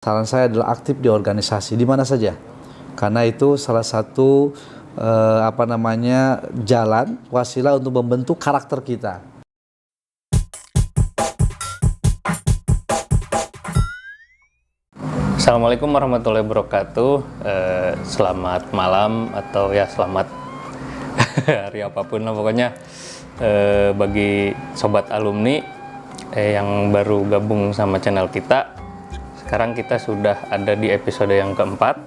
Saran saya adalah aktif di organisasi di mana saja, karena itu salah satu jalan wasilah untuk membentuk karakter kita. Assalamualaikum warahmatullahi wabarakatuh. Selamat malam atau ya selamat hari apapun lah pokoknya bagi sobat alumni yang baru gabung sama channel kita. Sekarang kita sudah ada di episode yang keempat.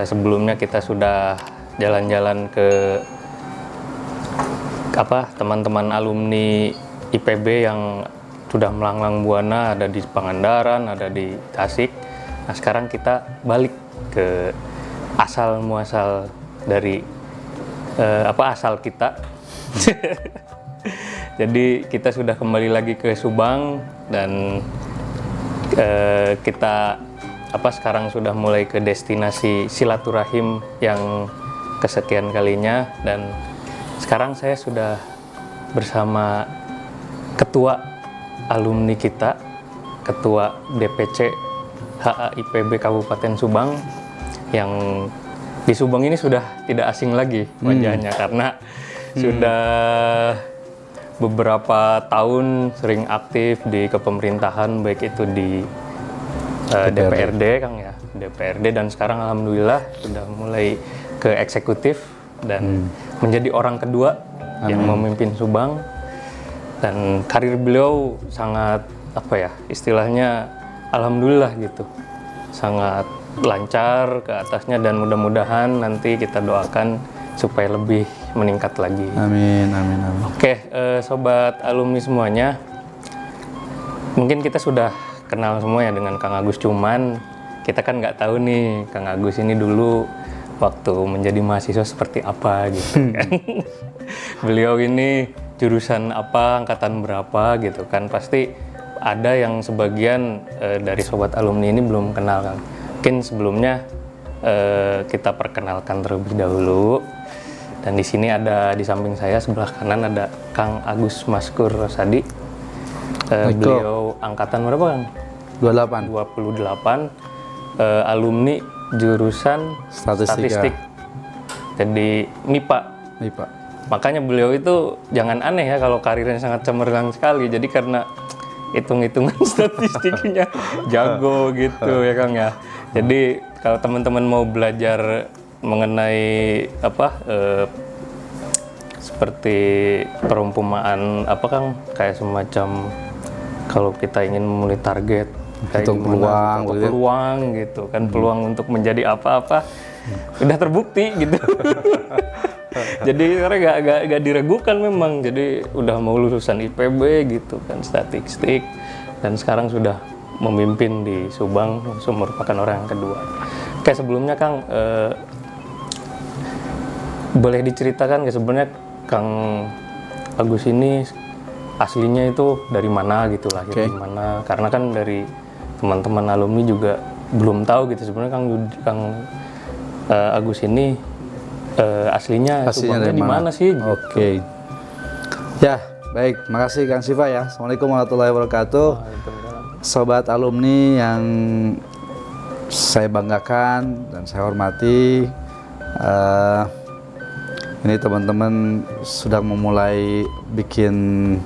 Sebelumnya kita sudah jalan-jalan ke teman-teman alumni IPB yang sudah melanglang buana, ada di Pangandaran, ada di Tasik. Nah, sekarang kita balik ke asal muasal dari asal kita. Jadi kita sudah kembali lagi ke Subang dan kita sekarang sudah mulai ke destinasi silaturahim yang kesekian kalinya, dan sekarang saya sudah bersama ketua alumni kita, ketua DPC HAIPB Kabupaten Subang, yang di Subang ini sudah tidak asing lagi wajahnya karena sudah beberapa tahun sering aktif di kepemerintahan, baik itu di DPRD Kang ya, DPRD, dan sekarang alhamdulillah sudah mulai ke eksekutif dan menjadi orang kedua yang memimpin Subang. Dan karir beliau sangat istilahnya alhamdulillah gitu, sangat lancar ke atasnya, dan mudah-mudahan nanti kita doakan supaya lebih meningkat lagi. Amin, amin, amin. Oke, sobat alumni semuanya, mungkin kita sudah kenal semua ya dengan Kang Agus, cuman kita kan nggak tahu nih Kang Agus ini dulu waktu menjadi mahasiswa seperti apa gitu kan. Beliau ini jurusan apa, angkatan berapa gitu kan. Pasti ada yang sebagian dari sobat alumni ini belum kenal kan. Mungkin sebelumnya kita perkenalkan terlebih dahulu. Dan di sini ada, di samping saya sebelah kanan ada Kang Agus Maskur Rosadi. Beliau angkatan berapa Kang? 28. Alumni jurusan statistik. Jadi MIPA. Makanya beliau itu jangan aneh ya kalau karirnya sangat cemerlang sekali. Jadi karena hitung-hitungan statistiknya jago gitu ya Kang ya. Jadi kalau teman-teman mau belajar mengenai seperti perumpamaan Kang, kayak semacam kalau kita ingin memulai target, kayak peluang gitu kan, peluang untuk menjadi apa-apa udah terbukti gitu. Jadi karena gak diragukan memang, jadi udah mau lulusan IPB gitu kan, statistik, dan sekarang sudah memimpin di Subang, merupakan orang yang kedua. Oke, sebelumnya Kang, boleh diceritakan sebenarnya Kang Agus ini aslinya itu dari mana gitu, lahir di mana? Karena kan dari teman-teman alumni juga belum tahu gitu sebenarnya Kang Agus ini aslinya Subangnya di mana sih? Gitu. Oke. Ya, baik. Makasih Kang Siva ya. Assalamualaikum warahmatullahi wabarakatuh. Sobat alumni yang saya banggakan dan saya hormati. Ini teman-teman sudah memulai bikin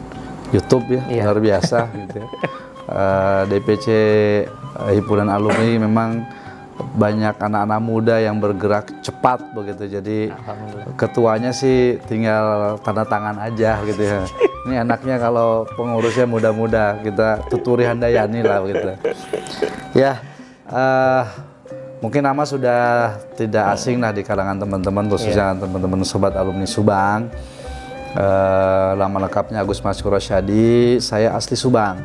YouTube ya, luar biasa gitu ya. DPC Himpunan Alumni memang banyak anak-anak muda yang bergerak cepat begitu. Jadi ketuanya sih tinggal tanda tangan aja gitu ya. Ini anaknya kalau pengurusnya muda-muda, kita tuturi handayani lah begitu. Ya, mungkin nama sudah tidak asing lah di kalangan teman-teman, khususnya teman-teman sobat alumni Subang. Nama lengkapnya Agus Maskur Rosadi. Saya asli Subang.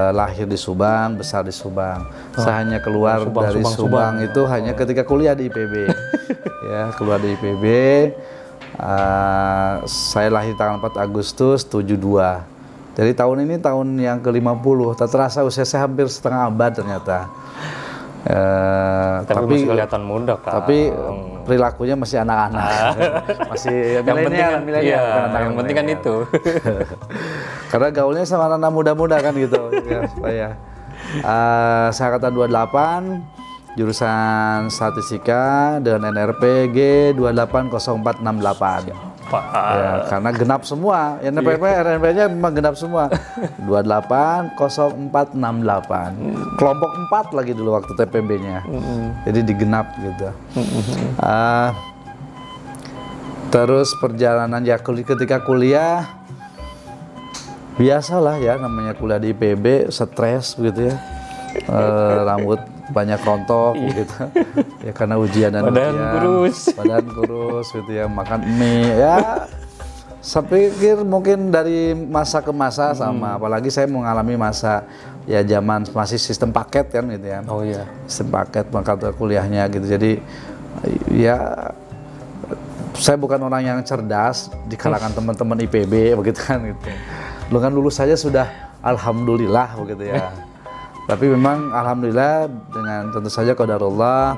Lahir di Subang, besar di Subang. Saya hanya keluar dari Subang itu hanya ketika kuliah di IPB. Ya, keluar di IPB. Saya lahir tanggal 4 Agustus 72. Jadi tahun ini tahun yang ke-50. Tak terasa usia saya hampir setengah abad ternyata. Tapi masih kelihatan muda Kang. Tapi perilakunya masih anak-anak. Masih milenial, yang penting kan itu. Karena gaulnya sama anak muda-muda kan gitu ya, supaya Saya angkatan 28, jurusan statistika dengan NRP G 280468. Ya, karena genap semua. NRP RNP-nya memang genap semua. 280468. Kelompok 4 lagi dulu waktu TPB-nya. Jadi digenap gitu. Terus perjalanan ya ketika kuliah biasalah ya, namanya kuliah di IPB, stres begitu ya. Rambut banyak rontok gitu ya karena ujian dan badan kurus gitu ya, makan mie ya. Saya pikir mungkin dari masa ke masa sama, apalagi saya mengalami masa ya zaman masih sistem paket kan gitu ya. Oh iya. Sistem paket mata kuliahnya gitu. Jadi ya saya bukan orang yang cerdas di kalangan teman-teman IPB begitu kan gitu. Lu kan lulus saja sudah alhamdulillah begitu ya. Tapi memang alhamdulillah dengan tentu saja qadarullah,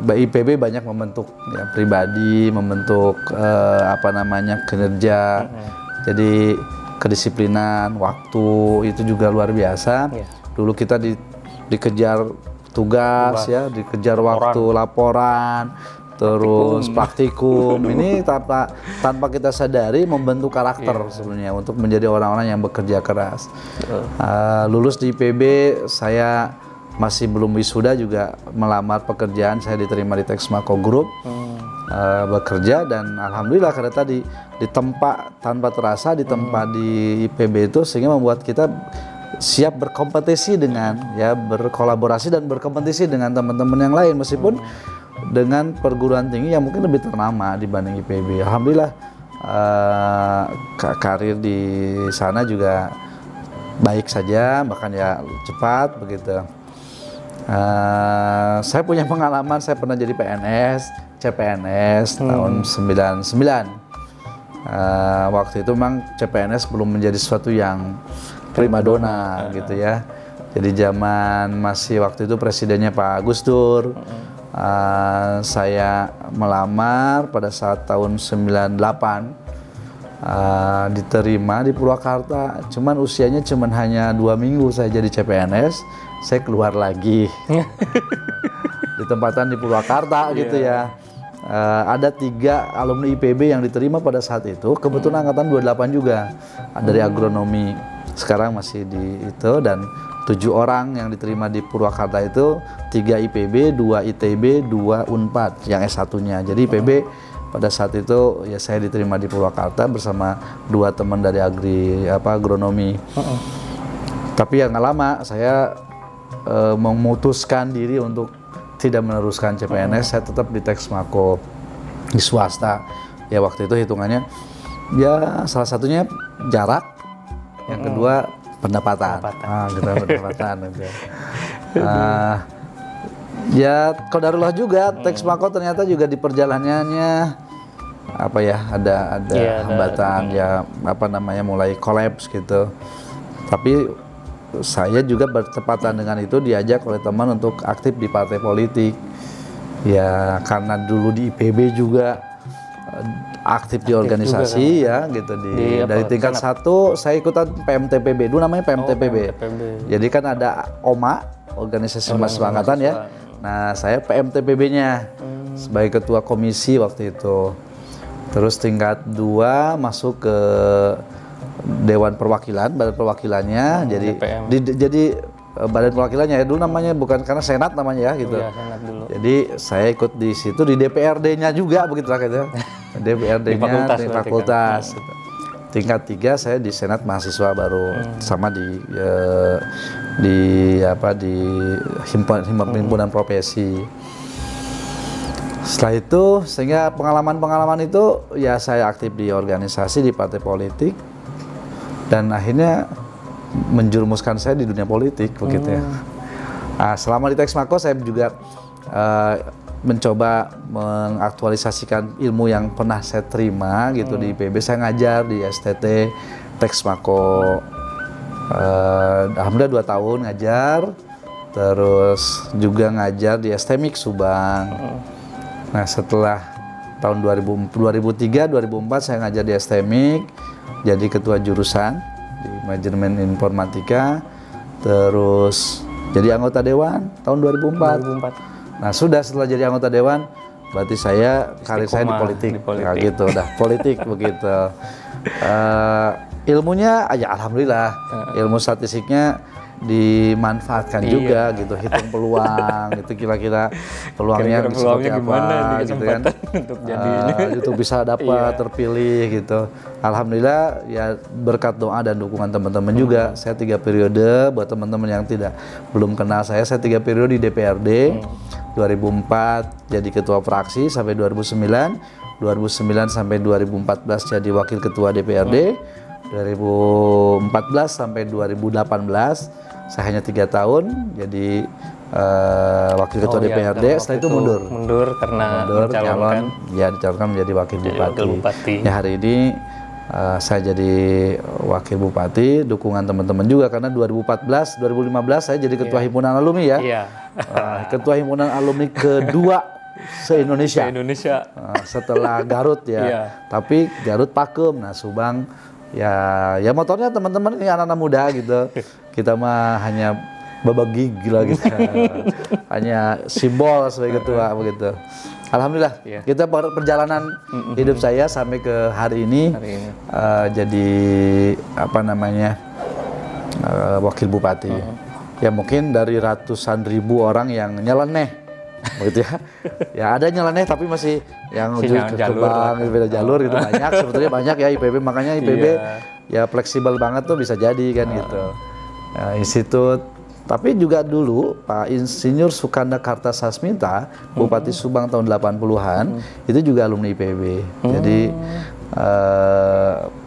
IPB banyak membentuk ya, pribadi, membentuk kinerja. Jadi kedisiplinan, waktu itu juga luar biasa. Dulu kita dikejar tugas ya, dikejar waktu laporan, terus praktikum. Ini tanpa kita sadari membentuk karakter sebenarnya untuk menjadi orang-orang yang bekerja keras. Lulus di IPB, saya masih belum wisuda juga melamar pekerjaan. Saya diterima di Texmaco Group, bekerja, dan alhamdulillah karena tadi ditempa tanpa terasa ditempa di IPB itu, sehingga membuat kita siap berkompetisi dengan ya, berkolaborasi dan berkompetisi dengan teman-teman yang lain, meskipun dengan perguruan tinggi yang mungkin lebih ternama dibanding IPB. Alhamdulillah karir di sana juga baik saja, bahkan ya cepat begitu. Saya punya pengalaman, saya pernah jadi PNS, CPNS tahun 99. Waktu itu memang CPNS belum menjadi sesuatu yang primadona gitu ya. Jadi zaman masih waktu itu presidennya Pak Gus Dur. Saya melamar pada saat tahun 98, diterima di Purwakarta. Cuman usianya hanya 2 minggu saya jadi CPNS, saya keluar lagi. Ditempatan di Purwakarta gitu ya. Ada 3 alumni IPB yang diterima pada saat itu, kebetulan angkatan 28 juga, dari agronomi. Sekarang masih di itu, dan 7 orang yang diterima di Purwakarta itu 3 IPB, 2 ITB, 2 Unpad yang S1-nya. Jadi IPB pada saat itu ya saya diterima di Purwakarta bersama 2 teman dari agronomi. Tapi ya nggak lama saya memutuskan diri untuk tidak meneruskan CPNS. Saya tetap di Texmaco di swasta. Ya waktu itu hitungannya ya salah satunya jarak, yang kedua pendapatan. Pendapatan gitu. Ya qadarullah juga, Texmaco ternyata juga di perjalanannya ada hambatan ya mulai kolaps gitu. Tapi saya juga bertepatan dengan itu diajak oleh teman untuk aktif di partai politik. Ya karena dulu di IPB juga aktif di organisasi ya gitu dari tingkat 1 saya ikutan PMTPB, dulu namanya PMTPB. Jadi kan ada OMA, organisasi mahasiswa angkatan ya. Nah, saya PMTPB-nya sebagai ketua komisi waktu itu. Terus tingkat 2 masuk ke Dewan Perwakilan, Badan Perwakilannya. Jadi Badan Perwakilannya ya dulu namanya, bukan karena Senat namanya ya gitu. Iya, Senat dulu. Jadi saya ikut di situ, di DPRD-nya juga begitu lah gitu. DPRD-nya di fakultas. Gitu. Tingkat 3 saya di Senat mahasiswa baru, sama di himpunan profesi. Setelah itu, sehingga pengalaman itu ya saya aktif di organisasi, di partai politik, dan akhirnya menjerumuskan saya di dunia politik begitu ya. Selama di Texmaco saya juga mencoba mengaktualisasikan ilmu yang pernah saya terima gitu di IPB. Saya ngajar di STT Texmaco. Alhamdulillah 2 tahun ngajar, terus juga ngajar di STMIK Subang. Nah setelah tahun 2003-2004 saya ngajar di STMIK, jadi ketua jurusan di manajemen informatika, terus jadi anggota dewan tahun 2004. 2004. Nah sudah setelah jadi anggota dewan, berarti karir saya di politik. Nah, gitu, udah politik begitu. Ilmunya aja alhamdulillah, ilmu statistiknya dimanfaatkan juga gitu, hitung peluang gitu, kira-kira peluangnya seperti gimana apa nih gitu kan, untuk jadi itu bisa dapat terpilih gitu. Alhamdulillah ya berkat doa dan dukungan teman-teman juga. Saya 3 periode, buat teman-teman yang belum kenal saya 3 periode di DPRD. 2004 jadi ketua fraksi sampai 2009 sampai 2014 jadi wakil ketua DPRD. 2014 sampai 2018 saya hanya 3 tahun jadi wakil ketua DPRD. Setelah itu mundur karena calon, ya dicalonkan menjadi wakil bupati. Ya hari ini saya jadi wakil bupati, dukungan teman-teman juga karena 2014 2015 saya jadi ketua himpunan alumni ya. Ketua himpunan alumni kedua se-Indonesia. Setelah Garut ya. Tapi Garut Pakem, nah Subang ya motornya teman-teman ini anak-anak muda gitu. Kita mah hanya babagi gila gitu. Hanya simbol sebagai ketua begitu. Alhamdulillah kita perjalanan hidup saya sampai ke hari ini. Jadi wakil bupati. Ya mungkin dari ratusan ribu orang yang nyeleneh begitu ya. Ya ada nyeleneh tapi masih yang beda jalur gitu banyak. Sebetulnya banyak ya IPB, makanya IPB ya fleksibel banget tuh bisa jadi kan gitu. Institut. Tapi juga dulu Pak Insinyur Sukanda Kartasasmita, Bupati Subang tahun 80-an, itu juga alumni IPB. Jadi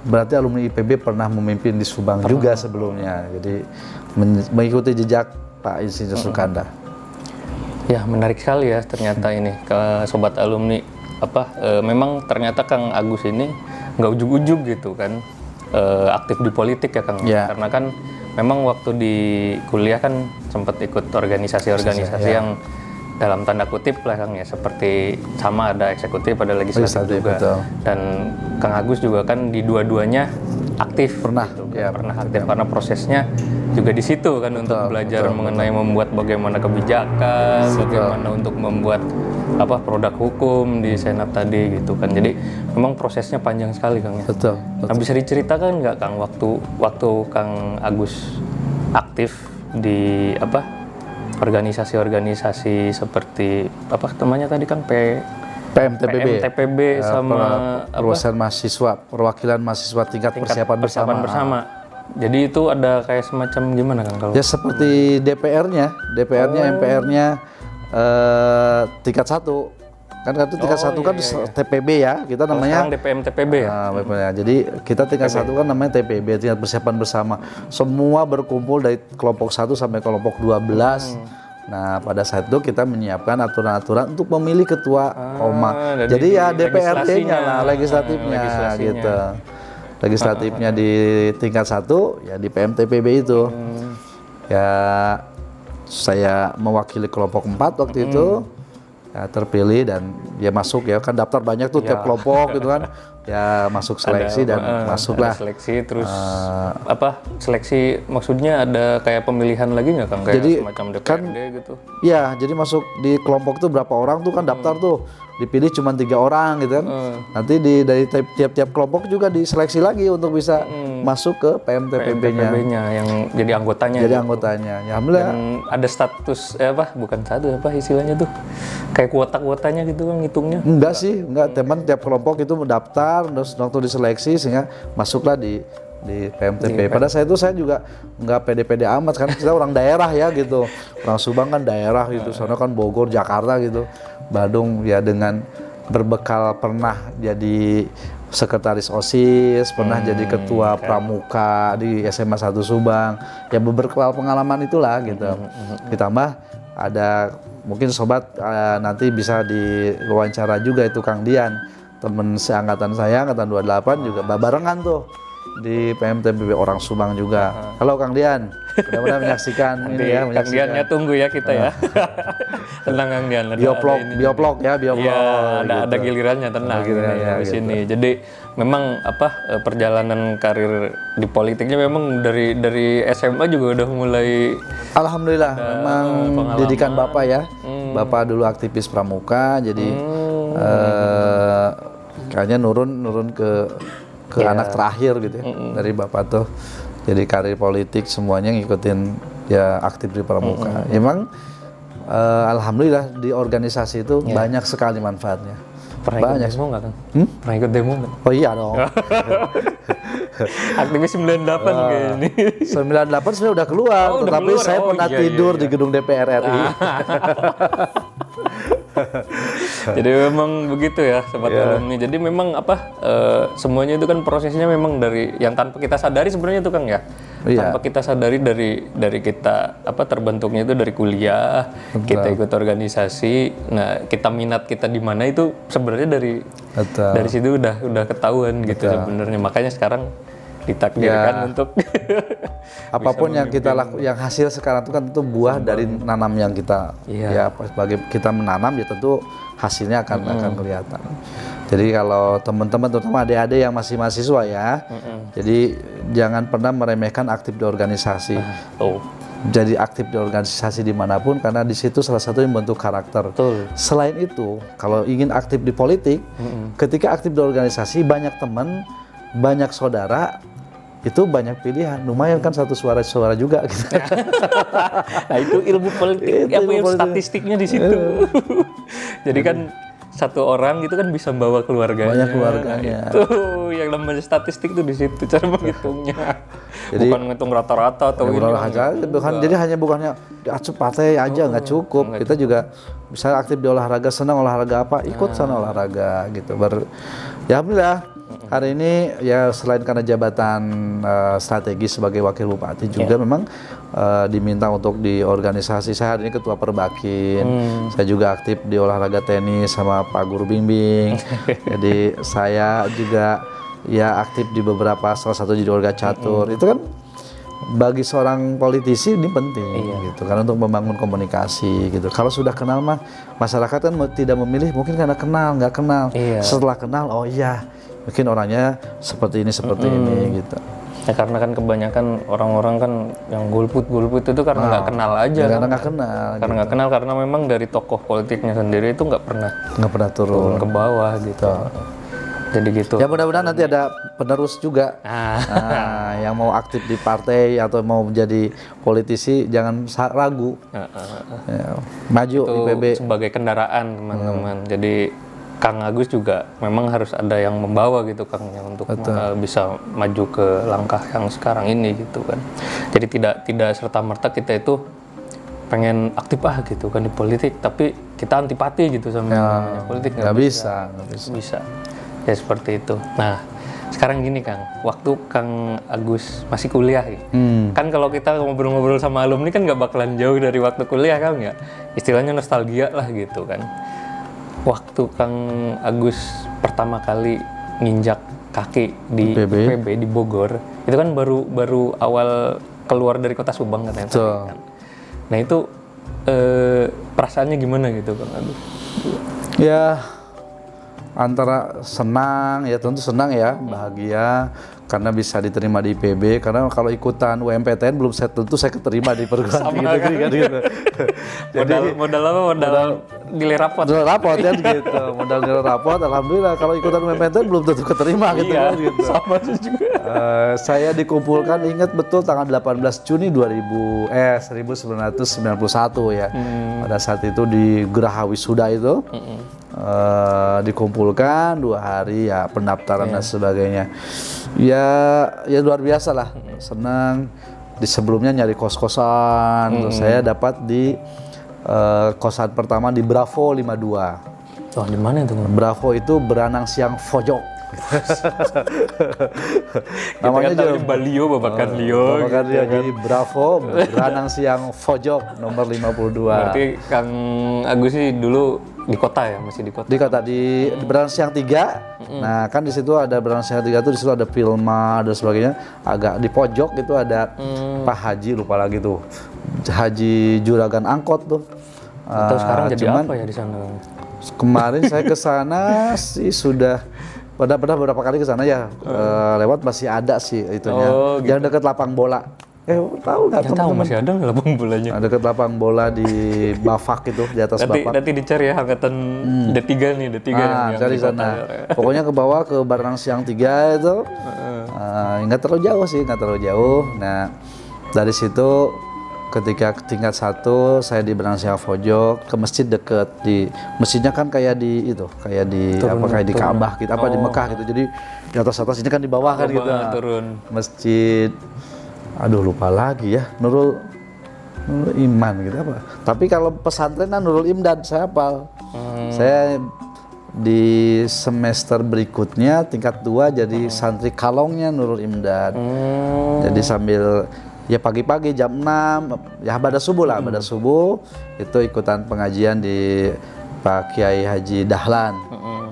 berarti alumni IPB pernah memimpin di Subang juga sebelumnya. Jadi mengikuti jejak Pak Insinyur Sukanda. Ya menarik sekali ya ternyata ini ke sobat alumni. Memang ternyata Kang Agus ini nggak ujug-ujug gitu kan, aktif di politik ya Kang. Karena kan memang waktu di kuliah kan sempat ikut organisasi-organisasi yang dalam tanda kutip lah Kang ya, seperti sama ada eksekutif, ada legislatif juga. Betul. Dan Kang Agus juga kan di dua-duanya aktif. Pernah aktif karena prosesnya juga di situ kan, untuk belajar mengenai membuat bagaimana kebijakan, bagaimana untuk membuat produk hukum di Senat tadi gitu kan. Jadi memang prosesnya panjang sekali Kang ya. Betul. Nah, bisa diceritakan nggak Kang waktu Kang Agus aktif di organisasi-organisasi seperti namanya tadi Kang PMTPB sama perwakilan mahasiswa tingkat persiapan bersama. Jadi itu ada kayak semacam gimana Kang kalau? Ya seperti DPR-nya, MPR-nya tingkat 1. Kan itu tingkat 1 kan TPB ya, kita namanya. Sekarang DPMTPB ya. Jadi kita tingkat 1 kan namanya TPB, tingkat persiapan bersama. Semua berkumpul dari kelompok 1 sampai kelompok 12. Nah, pada saat itu kita menyiapkan aturan-aturan untuk memilih ketua OMA. Jadi ya DPRD-nya lah, legislatifnya gitu. Legislatifnya di tingkat 1 ya di PMTPB itu. Ya saya mewakili kelompok 4 waktu itu. Ya, terpilih dan dia masuk ya, kan daftar banyak tuh tiap kelompok gitu kan. Ya masuk seleksi dan masuklah. Seleksi terus seleksi maksudnya ada kayak pemilihan lagi nggak Kang, kayak jadi, semacam DPRD gitu? Ya, jadi masuk di kelompok tuh berapa orang tuh kan daftar tuh, dipilih cuma 3 orang gitu kan. Nanti dari tiap-tiap kelompok juga diseleksi lagi untuk bisa masuk ke PMTPB-nya yang jadi anggotanya. Ya, alhamdulillah. Dan ada status istilahnya tuh kayak kuota-kuotanya gitu kan ngitungnya? Enggak sih, teman tiap kelompok itu mendaftar, terus waktu diseleksi sehingga masuklah di PMTP. Pada saat itu saya juga nggak pede-pede amat kan, kita orang daerah ya gitu, orang Subang kan daerah gitu, soalnya kan Bogor, Jakarta gitu, Bandung ya, dengan berbekal pernah jadi sekretaris OSIS, pernah jadi ketua pramuka di SMA 1 Subang, ya beberapa pengalaman itulah gitu. Ditambah ada mungkin sobat nanti bisa diwawancara juga itu Kang Dian, temen seangkatan saya, angkatan 28 juga barengan tuh di PMTPB, orang Subang juga. Halo Kang Dian, mudah-mudahan menyaksikan ini ya. Kang Diannya tunggu ya kita ya. Tenang Kang Dian. Bioblog ya. Iya, ada gilirannya, tenang di sini. Jadi memang perjalanan karir di politiknya memang dari SMA juga udah mulai. Alhamdulillah, memang pengalaman. didikan Bapak ya. Bapak dulu aktivis pramuka, jadi kayaknya nurun ke anak terakhir gitu ya. Dari Bapak tuh. Jadi karir politik semuanya ngikutin ya aktif di pramuka. Emang alhamdulillah di organisasi itu banyak sekali manfaatnya. Pernah ikut demo nggak, Kang? Pernah ikut demo nggak? Oh iya dong. Aktivis 98 kayak ini. 98 sebenarnya udah keluar, Oh, udah tetapi keluar. saya Oh, pernah iya, tidur iya. di gedung DPR RI. Jadi memang begitu ya sobat alumni. Jadi memang semuanya itu kan prosesnya memang dari yang tanpa kita sadari sebenarnya itu, Kang ya. Iya. Tanpa kita sadari dari kita terbentuknya itu dari kuliah, kita ikut organisasi. Nah, kita minat kita di mana itu sebenarnya Betul. dari situ udah ketahuan gitu sebenarnya. Makanya sekarang ditakdirkan untuk Apapun yang kita lakukan, yang hasil sekarang itu kan tentu buah dari nanam yang kita ya sebagai kita menanam ya tentu hasilnya akan kelihatan. Jadi kalau teman-teman terutama adik-adik yang masih mahasiswa ya, jadi jangan pernah meremehkan aktif di organisasi. Jadi aktif di organisasi dimanapun karena di situ salah satu yang membentuk karakter. Betul. Selain itu, kalau ingin aktif di politik, ketika aktif di organisasi banyak teman, banyak saudara, itu banyak pilihan. Lumayan kan satu suara juga gitu. Nah itu ilmu politik, ilmu statistiknya di situ. Jadi kan satu orang itu kan bisa bawa keluarganya. Banyak keluarganya. Nah, itu yang namanya statistik itu di situ cara menghitungnya. Jadi, bukan ngitung rata-rata atau ini. Jadi hanya bukannya acuh partai aja nggak cukup. Kita juga bisa aktif di olahraga, senang olahraga apa, ikut sana olahraga gitu. Ya alhamdulillah. Hari ini ya selain karena jabatan strategis sebagai wakil bupati juga memang diminta untuk di organisasi. Saya hari ini ketua Perbakin. Saya juga aktif di olahraga tenis sama Pak Guru Bimbing. Jadi saya juga ya aktif di beberapa salah satu jadi olahraga catur. Itu kan bagi seorang politisi ini penting gitu karena untuk membangun komunikasi gitu. Kalau sudah kenal mah masyarakat kan tidak memilih mungkin karena kenal nggak kenal. Setelah kenal oh iya mungkin orangnya seperti ini gitu. Ya karena kan kebanyakan orang-orang kan yang golput itu karena nggak kenal aja. Karena nggak kenal. Karena nggak kenal karena memang dari tokoh politiknya sendiri itu nggak pernah turun ke bawah gitu. Jadi gitu. Ya mudah-mudahan nanti ada penerus juga yang mau aktif di partai atau mau menjadi politisi jangan ragu. Ya, maju itu di PB sebagai kendaraan teman-teman. Jadi Kang Agus juga memang harus ada yang membawa gitu Kang ya untuk bisa maju ke langkah yang sekarang ini gitu kan. Jadi tidak serta-merta kita itu pengen aktif gitu kan di politik tapi kita antipati gitu sama namanya politik nggak bisa. Ya seperti itu. Nah sekarang gini Kang, waktu Kang Agus masih kuliah ya, kan kalau kita ngobrol-ngobrol sama alumni kan nggak bakalan jauh dari waktu kuliah Kang ya, istilahnya nostalgia lah gitu kan. Waktu Kang Agus pertama kali nginjak kaki di PB di Bogor, itu kan baru awal keluar dari kota Subang kan. Nah itu perasaannya gimana gitu Kang Agus? Ya antara senang ya tentu senang ya bahagia karena bisa diterima di IPB karena kalau ikutan UMPTN belum tentu saya keterima di perguruan tinggi negeri kan gitu. Jadi modal nilai rapot. Nilai rapot kan gitu. Modal nilai rapot alhamdulillah kalau ikutan UMPTN belum tentu keterima gitu kan gitu. Sama juga. Saya dikumpulkan ingat betul tanggal 18 Juni 1991 ya. Pada saat itu di Geraha Wisuda itu. Dikumpulkan 2 hari ya pendaftaran dan sebagainya ya luar biasa lah senang di sebelumnya nyari kos-kosan terus saya dapat di kosan pertama di Bravo 52. Oh di mana itu? Bravo itu Beranang Siang Fojok. Namanya juga Balio Babakan Lio. Babakan Lio jadi Bravo Beranang Siang Fojok nomor 52. Berarti Kang Agus sih dulu di kota ya, masih di kota. Di kota di Beranang Siang 3. Nah, kan di situ ada Beranang Siang 3 tuh di situ ada Filma dan sebagainya. Agak di pojok itu ada Pak Haji lupa lagi tuh. Haji Juragan Angkot tuh. Atau sekarang jadi apa ya di sana? Kemarin saya ke sana sih sudah pernah beberapa kali ke sana ya, lewat masih ada sih itunya. Oh, gitu. Yang dekat lapang bola. Tahu nggak Nggak tahu teman-teman? masih ada nggak lapang bolanya? Nah, dekat lapang bola di Bafak itu, di atas Bafak. Nanti dicari ya angkatan D3 nih, D3 Nah, yang cari di sana. kota. Pokoknya ke bawah ke Baranang Siang 3 itu. Nggak terlalu jauh sih, nggak terlalu jauh. Nah, dari situ ketika tingkat 1 saya di Baranang Siang Pojok ke masjid deket di masjidnya kan kayak di itu, kayak di kayak di Ka'bah gitu, apa di Mekah gitu. Jadi di atas ini kan di bawah kan gitu. Nah, Turun. Masjid, aduh lupa lagi ya, Nurul Iman gitu apa. Tapi kalau pesantren Nurul Imdad saya hafal. Saya di semester berikutnya tingkat 2 jadi santri kalongnya Nurul Imdad. Jadi sambil ya pagi-pagi jam 6 ya pada subuh lah, pada subuh itu ikutan pengajian di Pak Kiai Haji Dahlan.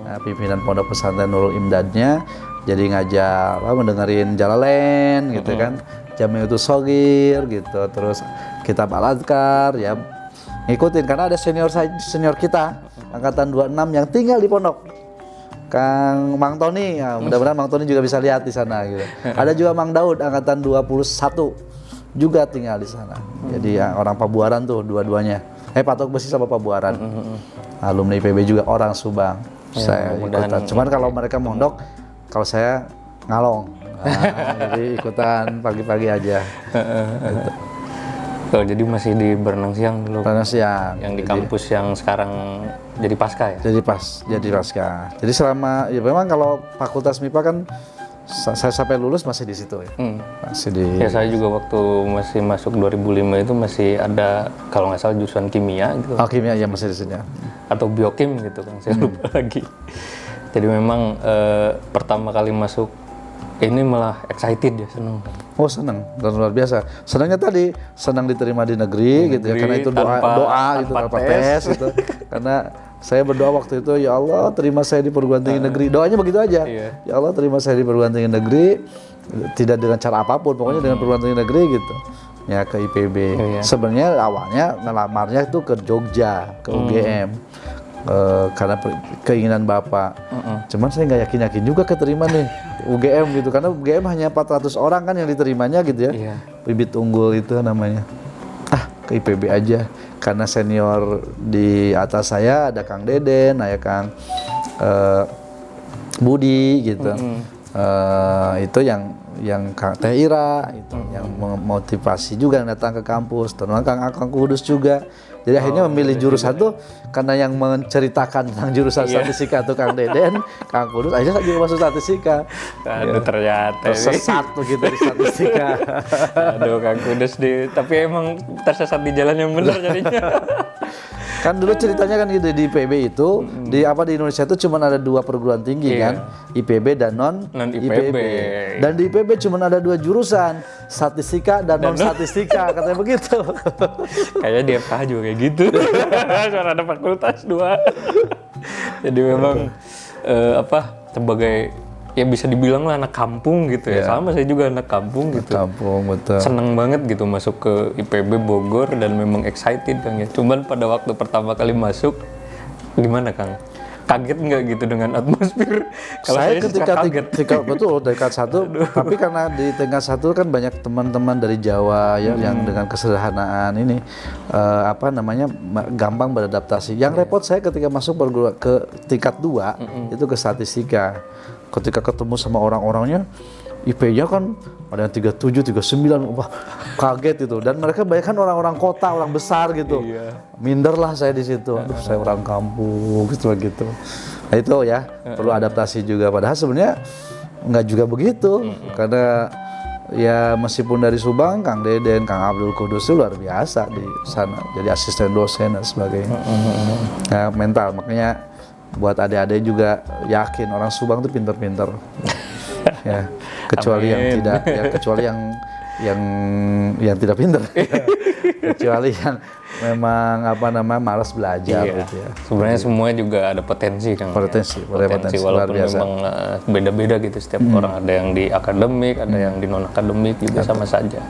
Nah, pimpinan pondok pesantren Nurul Imdadnya. Jadi ngajak mendengerin Jalalain gitu kan. Jami'atus Shogir gitu, terus kitab Al-Adhkar ya ngikutin karena ada senior kita angkatan 26 yang tinggal di pondok, Kang Mang Tony ya, mudah-mudahan Mang Tony juga bisa lihat di sana gitu. Ada juga Mang Daud angkatan 21 juga tinggal di sana. Jadi ya, orang Pabuaran tuh dua-duanya. Patok Besi sama Pabuaran. Alumni IPB juga orang Subang. Saya ikutan. Cuman kalau mereka mondok, kalau saya ngalong. Jadi ikutan pagi-pagi aja. Gitu. Oh, jadi masih di Baranang Siang dulu. Baranang Siang. Yang di kampus yang sekarang jadi pasca ya? Jadi pasca. Jadi selama ya memang kalau Fakultas MIPA kan saya sampai lulus masih di situ ya. Masih di. Ya saya juga waktu masih masuk 2005 itu masih ada kalau nggak salah jurusan kimia gitu. Oh, kimia ya masih di sini. Atau biokim gitu kan, saya lupa lagi. Jadi memang pertama kali masuk ini malah excited ya, seneng. Oh seneng, dan luar biasa. Senangnya tadi senang diterima di negeri gitu ya, karena itu doa gitu tanpa tes gitu. Karena saya berdoa waktu itu, ya Allah terima saya di perguruan tinggi negeri. Doanya begitu aja. Iya. Ya Allah terima saya di perguruan tinggi negeri, tidak dengan cara apapun, pokoknya dengan perguruan tinggi negeri gitu. Ya ke IPB. Iya. Sebenarnya awalnya ngelamarnya itu ke Jogja, ke UGM. Karena keinginan Bapak. Cuman saya nggak yakin juga keterima nih UGM gitu, karena UGM hanya 400 orang kan yang diterimanya gitu ya. Iya. Bibit unggul itu namanya. Ke IPB aja, karena senior di atas saya ada Kang Deden, ada Kang Budi gitu. Itu yang Kang Teh Ira itu yang memotivasi juga datang ke kampus, terus Kang Kudus juga. Jadi akhirnya memilih jurusan tuh karena yang menceritakan tentang jurusan statistika tuh Kang Deden, Kang Kudus, akhirnya juga masuk statistika. Aduh ternyata tersesat begitu di statistika. Aduh Kang Kudus tapi emang tersesat di jalan yang benar jadinya. Kan dulu ceritanya kan gitu di IPB itu di Indonesia itu cuma ada 2 perguruan tinggi kan, IPB dan non IPB. Dan di IPB cuma ada 2 jurusan, statistika dan non statistika, katanya begitu. Kayaknya di FKH juga kayak gitu. Cuma ada fakultas 2. Jadi memang sebagai ya bisa dibilang lah anak kampung gitu ya. Sama saya juga anak kampung gitu. Kampung, betul. Seneng banget gitu masuk ke IPB Bogor dan memang excited Kang ya. Cuman pada waktu pertama kali masuk gimana Kang? Kaget nggak gitu dengan atmosfer? Kalau saya ketika kaget. betul tingkat 1, tapi karena di tingkat 1 kan banyak teman-teman dari Jawa ya yang dengan kesederhanaan ini gampang beradaptasi. Yang repot saya ketika masuk ke tingkat 2 itu ke statistika. Ketika ketemu sama orang-orangnya, IP-nya kan ada yang 37, 39, wah kaget itu. Dan mereka banyak kan orang-orang kota, orang besar gitu. Minder lah saya di situ. Aduh, saya orang kampung gitu. Nah itu ya, perlu adaptasi juga. Padahal sebenarnya nggak juga begitu. Karena ya meskipun dari Subang, Kang Deden, Kang Abdul Kudus itu luar biasa di sana. Jadi asisten dosen dan sebagainya. Nah, mental, makanya buat adik-adik juga yakin orang Subang itu pinter-pinter. Ya, kecuali yang tidak, ya kecuali yang tidak pinter. Kecuali yang memang malas belajar gitu ya. Sebenarnya semua juga ada potensi Kang. Potensi Walaupun memang beda-beda gitu setiap orang, ada yang di akademik, ada yang di non akademik juga sama saja.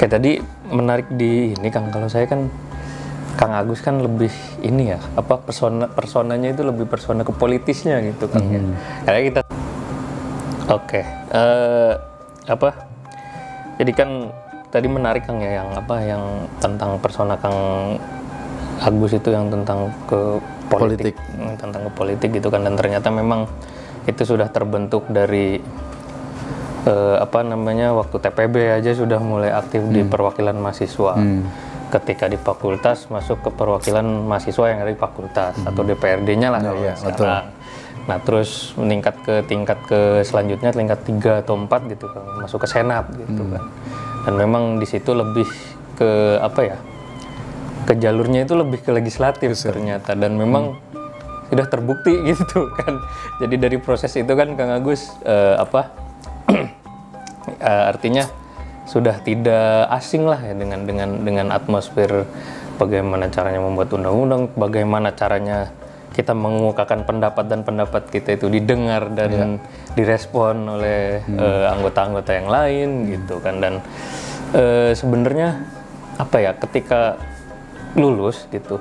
Kayak tadi menarik di ini Kang, kalau saya kan Kang Agus kan lebih ini ya, apa personanya itu lebih persona ke politisnya gitu kan ya. Kayak kita oke. Apa? Jadi kan tadi menarik Kang ya, yang apa, yang tentang persona Kang Agus itu yang tentang ke politik. Tentang ke politik gitu kan, dan ternyata memang itu sudah terbentuk dari apa namanya, waktu TPB aja sudah mulai aktif di perwakilan mahasiswa. Ketika di fakultas masuk ke perwakilan mahasiswa yang ada di fakultas atau DPRD-nya lah kalau sekarang. Nah, terus meningkat ke tingkat ke selanjutnya, tingkat 3 atau 4 gitu kan, masuk ke senat gitu kan. Dan memang di situ lebih ke apa ya? Ke jalurnya itu lebih ke legislatif ternyata, dan memang sudah terbukti gitu kan. Jadi dari proses itu kan Kang Agus apa artinya sudah tidak asing lah ya dengan atmosfer bagaimana caranya membuat undang-undang, bagaimana caranya kita mengemukakan pendapat dan pendapat kita itu didengar dan direspon oleh anggota-anggota yang lain gitu kan. Dan sebenarnya apa ya, ketika lulus gitu,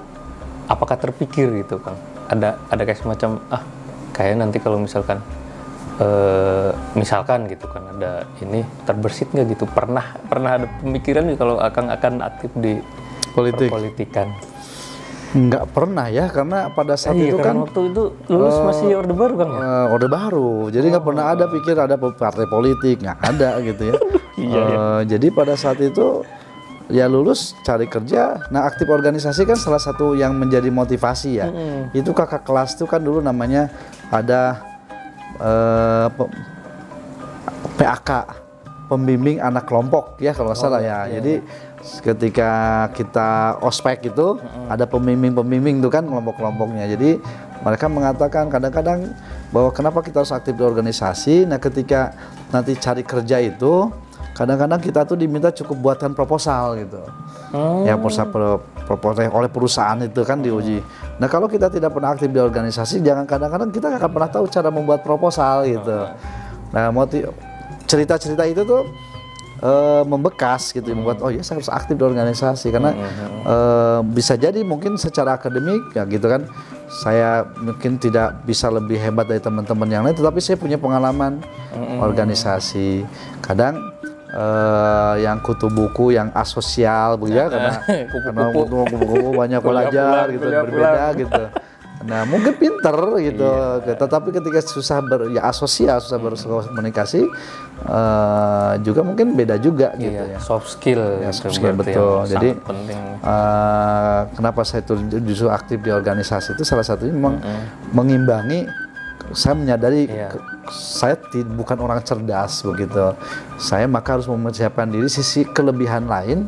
apakah terpikir gitu Kang, ada kayak semacam kayak nanti kalau misalkan misalkan gitu kan ada ini terbersit nggak gitu, pernah ada pemikiran nih kalau akan aktif di politikan? Nggak pernah ya, karena pada saat itu kan waktu itu lulus masih Orde Baru Kang ya? Orde Baru, jadi nggak pernah ada pikir ada partai politik, nggak ada gitu ya. Jadi pada saat itu ya lulus cari kerja. Nah, aktif organisasi kan salah satu yang menjadi motivasi ya. Itu kakak kelas itu kan dulu namanya ada PAK, pembimbing anak kelompok ya kalau nggak salah ya. Jadi ketika kita ospek itu ada pembimbing tuh kan kelompok-kelompoknya. Jadi mereka mengatakan kadang-kadang bahwa kenapa kita harus aktif di organisasi. Nah, ketika nanti cari kerja itu kadang-kadang kita tuh diminta cukup buatkan proposal gitu. Ya proposal oleh perusahaan itu kan diuji. Nah, kalau kita tidak pernah aktif di organisasi, kadang-kadang kita nggak akan pernah tahu cara membuat proposal gitu. Nah, cerita-cerita itu tuh membekas gitu, membuat oh ya saya harus aktif di organisasi karena bisa jadi mungkin secara akademik ya gitu kan, saya mungkin tidak bisa lebih hebat dari teman-teman yang lain, tetapi saya punya pengalaman organisasi. Kadang yang kutu buku yang asosial bu ya, karena kupu-kupu banyak belajar gitu, berbeda gitu. Nah, mungkin pinter gitu, tetapi ketika susah asosial, susah berkomunikasi juga mungkin beda juga gitu ya. Soft skill, betul. Jadi penting. Kenapa saya justru aktif di organisasi itu salah satunya memang mengimbangi. Saya menyadari saya bukan orang cerdas begitu. Saya maka harus mempersiapkan diri sisi kelebihan lain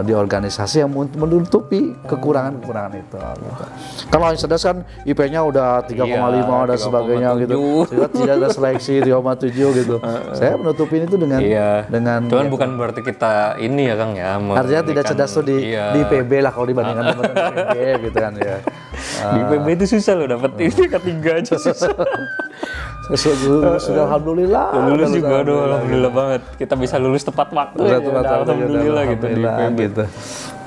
di organisasi yang menutupi kekurangan-kekurangan itu. Gitu. Kalau yang cerdas kan IP-nya udah 3,5 dan sebagainya gitu. Tidak ada seleksi 3,7 gitu. Saya menutupin itu dengan Cuman bukan berarti kita ini ya Kang ya. Artinya tidak cerdas tuh di PB lah kalau dibandingkan teman-teman PB gitu kan ya. Di PB itu susah loh dapat ini ketiga aja susah. Sudah alhamdulillah. Lulus juga, alhamdulillah banget. Kita bisa lulus tepat waktu. Alhamdulillah gitu di PB. Gitu.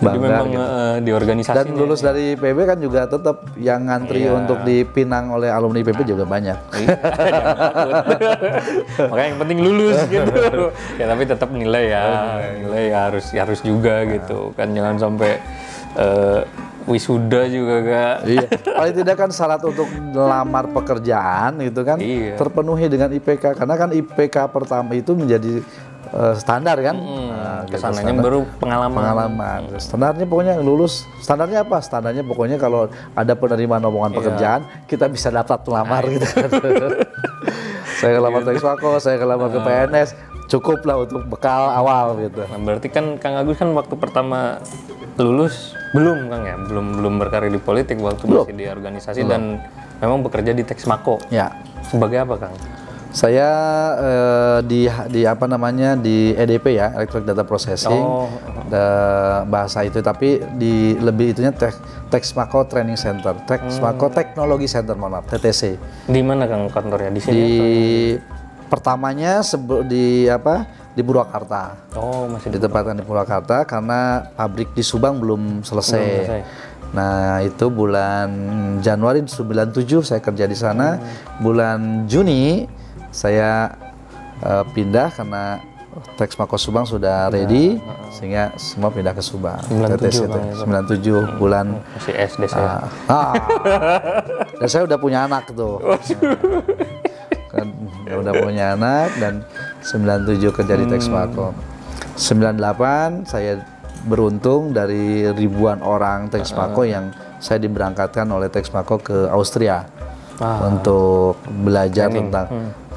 Jadi memang di organisasi. Dan lulus dari PB kan juga tetap yang ngantri untuk dipinang oleh alumni PB juga banyak. Makanya yang penting lulus gitu. Ya tapi tetap nilai harus juga gitu kan, jangan sampai wisuda juga gak. Iya. Paling tidak kan syarat untuk melamar pekerjaan gitu kan terpenuhi dengan IPK, karena kan IPK pertama itu menjadi standar kan. Kesananya baru pengalaman. Standarnya pokoknya lulus. Standarnya apa? Standarnya pokoknya kalau ada penerimaan omongan pekerjaan kita bisa dapat melamar gitu kan. Saya ngelamar Texpaco, saya ngelamar ke PNS, cukup lah untuk bekal awal gitu. Nah, berarti kan Kang Agus kan waktu pertama lulus belum Kang ya, belum berkarir di politik, waktu masih di organisasi dan memang bekerja di Texpaco. Ya. Sebagai apa Kang? Saya di apa namanya di EDP ya, Electronic Data Processing, bahasa itu, tapi di lebih itunya Texpaco Training Center, Texpaco Technology Center, maaf, TTC. Di mana Kang kantornya? Di sini? Pertamanya di di Purwakarta. Oh, masih Ditempatkan di Purwakarta karena pabrik di Subang belum selesai. Nah, itu bulan Januari 97 saya kerja di sana. Bulan Juni saya pindah karena Texmaco Subang sudah ready, sehingga semua pindah ke Subang. 97 Bang, 97 bulan. masih SD saya. Dan saya udah punya anak tuh. Kan udah punya anak dan 97 kerja di Texmaco. 98 saya beruntung dari ribuan orang Texmaco yang saya diberangkatkan oleh Texmaco ke Austria untuk belajar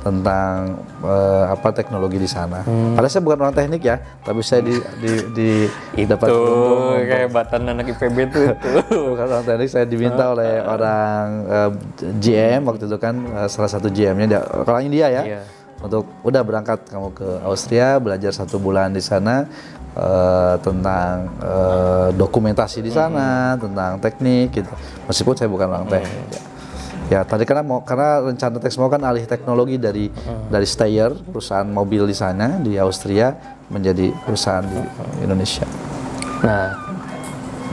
tentang apa teknologi di sana. Padahal saya bukan orang teknik ya, tapi saya dapat Itu kehebatan anak IPB itu. bukan orang teknik, saya diminta oleh orang GM waktu itu kan, salah satu GM-nya orang India ya. Iya. Untuk udah berangkat kamu ke Austria, belajar 1 bulan di sana tentang dokumentasi di sana, tentang teknik gitu. Meskipun saya bukan orang teknik. Ya tadi karena rencana Texmaco kan alih teknologi dari Steyr, perusahaan mobil di sana di Austria, menjadi perusahaan di Indonesia. Nah,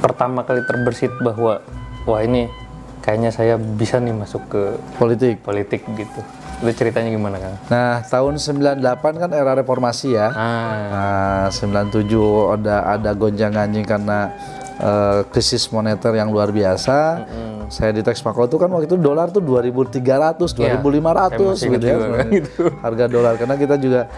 pertama kali terbersit bahwa wah ini kayaknya saya bisa nih masuk ke politik gitu. Itu ceritanya gimana, Kang? Nah, tahun 98 kan era reformasi ya. Nah, 97 ada gonjang-ganjing karena krisis moneter yang luar biasa. Saya di Texmaco itu kan waktu itu dolar tuh 2.300, 2.500 gitu ya. Harga dolar karena kita juga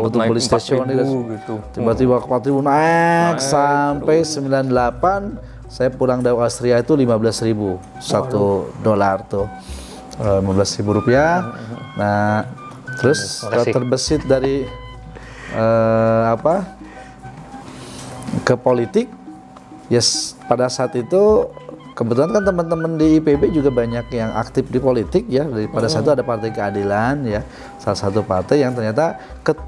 untuk beli stasiun gitu. Tiba-tiba 4.000 naik sampai 98. Saya pulang dari Austria itu 15.000 satu dolar tuh. 15.000 rupiah. Nah, terus terbesit dari ke politik. Yes, pada saat itu kebetulan kan teman-teman di IPB juga banyak yang aktif di politik ya. Pada saat itu ada Partai Keadilan ya, salah satu partai yang ternyata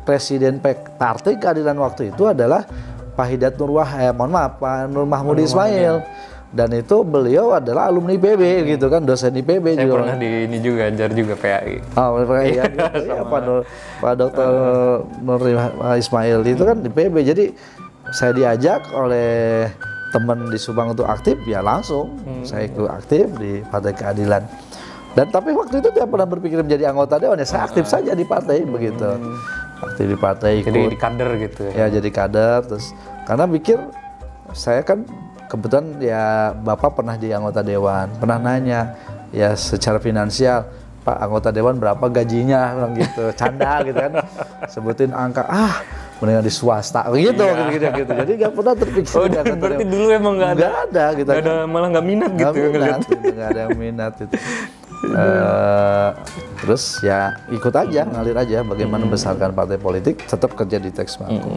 presiden Partai Keadilan waktu itu adalah Pak Hidayat Pak Nur Mahmudi Ismail. Dan itu beliau adalah alumni IPB gitu kan, dosen IPB saya juga. Pernah di ini juga, ajar juga PAI. Oh, PAI ya. Pak Dr. Nur Ismail itu kan di IPB. Jadi saya diajak oleh teman di Subang untuk aktif, ya langsung saya ikut aktif di Partai Keadilan. Dan tapi waktu itu tidak pernah berpikir menjadi anggota dewan, ya saya aktif saja di partai begitu. Aktif di partai, ikut. Jadi di kader gitu ya? Ya jadi kader, terus karena pikir saya kan kebetulan ya Bapak pernah jadi anggota dewan, pernah nanya ya secara finansial, Pak anggota dewan berapa gajinya, bilang gitu, canda gitu kan, sebutin angka, mendingan di swasta gitu, gitu. Jadi nggak pernah terpikir. Oh, berarti dulu emang nggak ada gitu. Nggak ada, malah nggak minat gitu. Nggak ada yang minat gitu. Terus ya ikut aja, ngalir aja bagaimana membesarkan partai politik, tetap kerja di Texmaco.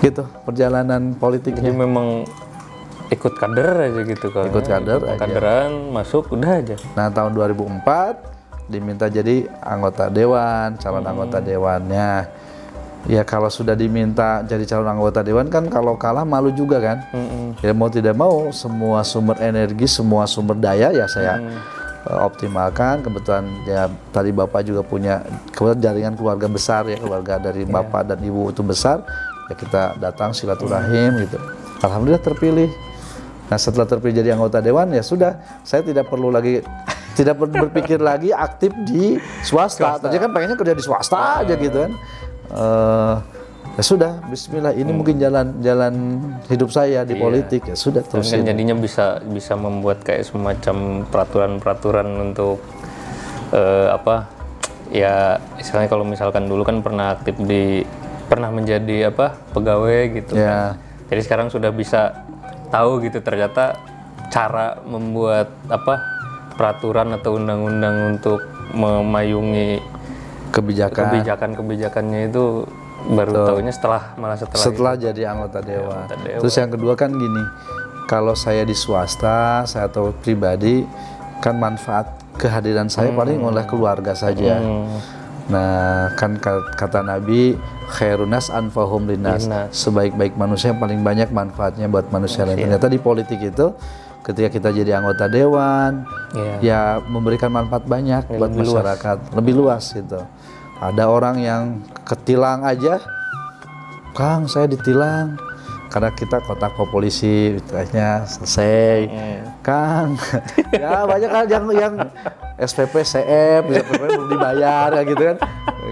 Gitu perjalanan politiknya. Jadi memang ikut kader aja gitu kan? Ikut kader aja. Kaderan masuk udah aja. Nah tahun 2004 diminta jadi anggota dewan, calon anggota dewannya. Ya kalau sudah diminta jadi calon anggota dewan kan kalau kalah malu juga kan. Ya mau tidak mau semua sumber energi, semua sumber daya ya saya optimalkan. Kebetulan ya tadi Bapak juga punya jaringan keluarga besar ya, keluarga dari Bapak dan Ibu itu besar. Ya kita datang silaturahim gitu. Alhamdulillah terpilih. Nah setelah terpilih jadi anggota dewan ya sudah, saya tidak perlu berpikir lagi aktif di swasta. Tadi kan pengennya kerja di swasta aja gitu kan. Ya sudah, Bismillah ini mungkin jalan hidup saya di politik, ya sudah terusin. Kan jadinya bisa membuat kayak semacam peraturan untuk ya istilahnya kalau misalkan dulu kan pernah menjadi pegawai gitu kan. Jadi sekarang sudah bisa tahu gitu ternyata cara membuat peraturan atau undang-undang untuk memayungi kebijakannya itu baru tahunya setelah jadi anggota dewan. Terus yang kedua kan gini, kalau saya di swasta, saya atau pribadi kan manfaat kehadiran saya paling oleh keluarga saja. Nah kan kata Nabi, khairunas anfahum linnas, sebaik-baik manusia yang paling banyak manfaatnya buat manusia lain. Ternyata di politik itu ketika kita jadi anggota dewan ya memberikan manfaat banyak buat masyarakat, lebih luas gitu. Ada orang yang ketilang aja, Kang saya ditilang, karena kita kontak ke polisi, akhirnya selesai. Kang, ya banyak kan yang SPP, CF, SPP belum dibayar ya gitu kan.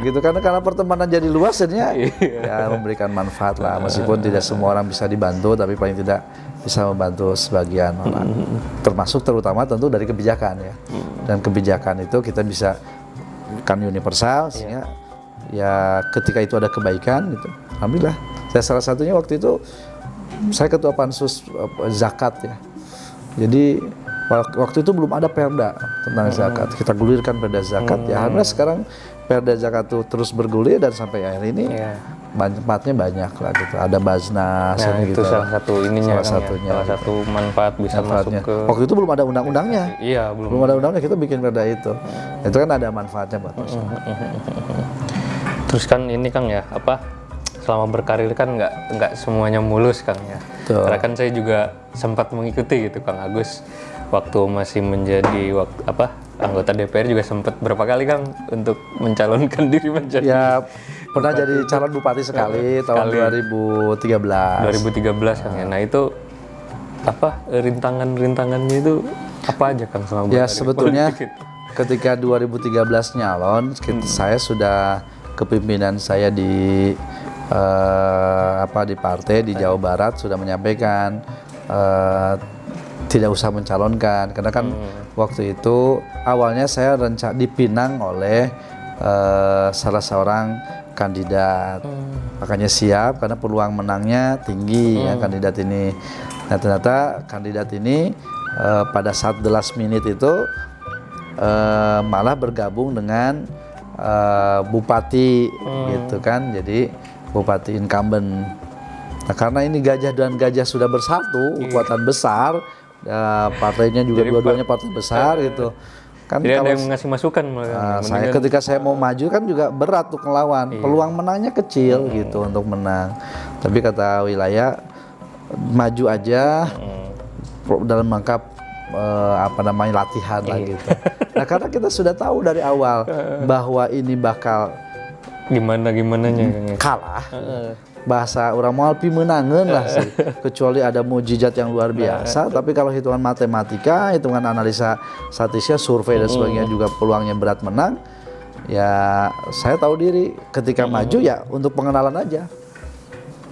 Gitu karena pertemanan jadi luas jadinya ya memberikan manfaat lah, meskipun tidak semua orang bisa dibantu, tapi paling tidak bisa membantu sebagian orang. Termasuk terutama tentu dari kebijakan ya. Dan kebijakan itu kita bisa kan universal sehingga ya ketika itu ada kebaikan gitu. Alhamdulillah. Saya salah satunya waktu itu saya ketua pansus zakat ya. Jadi waktu itu belum ada perda tentang zakat. Kita gulirkan perda zakat ya. Alhamdulillah sekarang perda zakat itu terus bergulir dan sampai akhir ini manfaatnya banyak lah gitu. Ada Baznas itu gitu. salah satu ininya salah kan satunya. Salah satu manfaat bisa masuk ke. Waktu itu belum ada undang-undangnya. Iya, belum ada undangnya, kita bikin perda itu. Itu kan ada manfaatnya buat masyarakat. Terus kan ini Kang ya, selama berkarir kan nggak semuanya mulus Kang ya. Tuh. Karena kan saya juga sempat mengikuti gitu Kang Agus waktu masih menjadi anggota DPR juga sempat berapa kali Kang untuk mencalonkan diri menjadi. Ya pernah jadi calon bupati sekali tahun 2013. 2013 Kang ya. Nah itu rintangannya itu apa aja Kang selama Ya berkarir sebetulnya politik itu? ketika 2013 nyalon, saya sudah kepimpinan saya di partai di Jawa Barat sudah menyampaikan tidak usah mencalonkan karena kan waktu itu awalnya saya dipinang oleh salah seorang kandidat, makanya siap karena peluang menangnya tinggi ya kandidat ini. Nah ternyata kandidat ini pada saat the last minute itu malah bergabung dengan bupati gitu kan, jadi bupati incumbent. Nah karena ini gajah dan gajah sudah bersatu, kekuatan besar, partainya juga dua-duanya partai besar gitu. Kan Jadi kalau ada yang ngasih masukan saya ketika saya mau maju kan juga berat tuh ngelawan, peluang menangnya kecil gitu untuk menang. Tapi kata wilayah maju aja dalam rangka latihan lah gitu. Nah karena kita sudah tahu dari awal bahwa ini bakal gimananya kalah. Bahasa orang mau pi menangan lah sih. Kecuali ada mujizat yang luar biasa, tapi kalau hitungan matematika, hitungan analisa statistik, survei dan sebagainya juga peluangnya berat menang. Ya saya tahu diri ketika maju ya untuk pengenalan aja.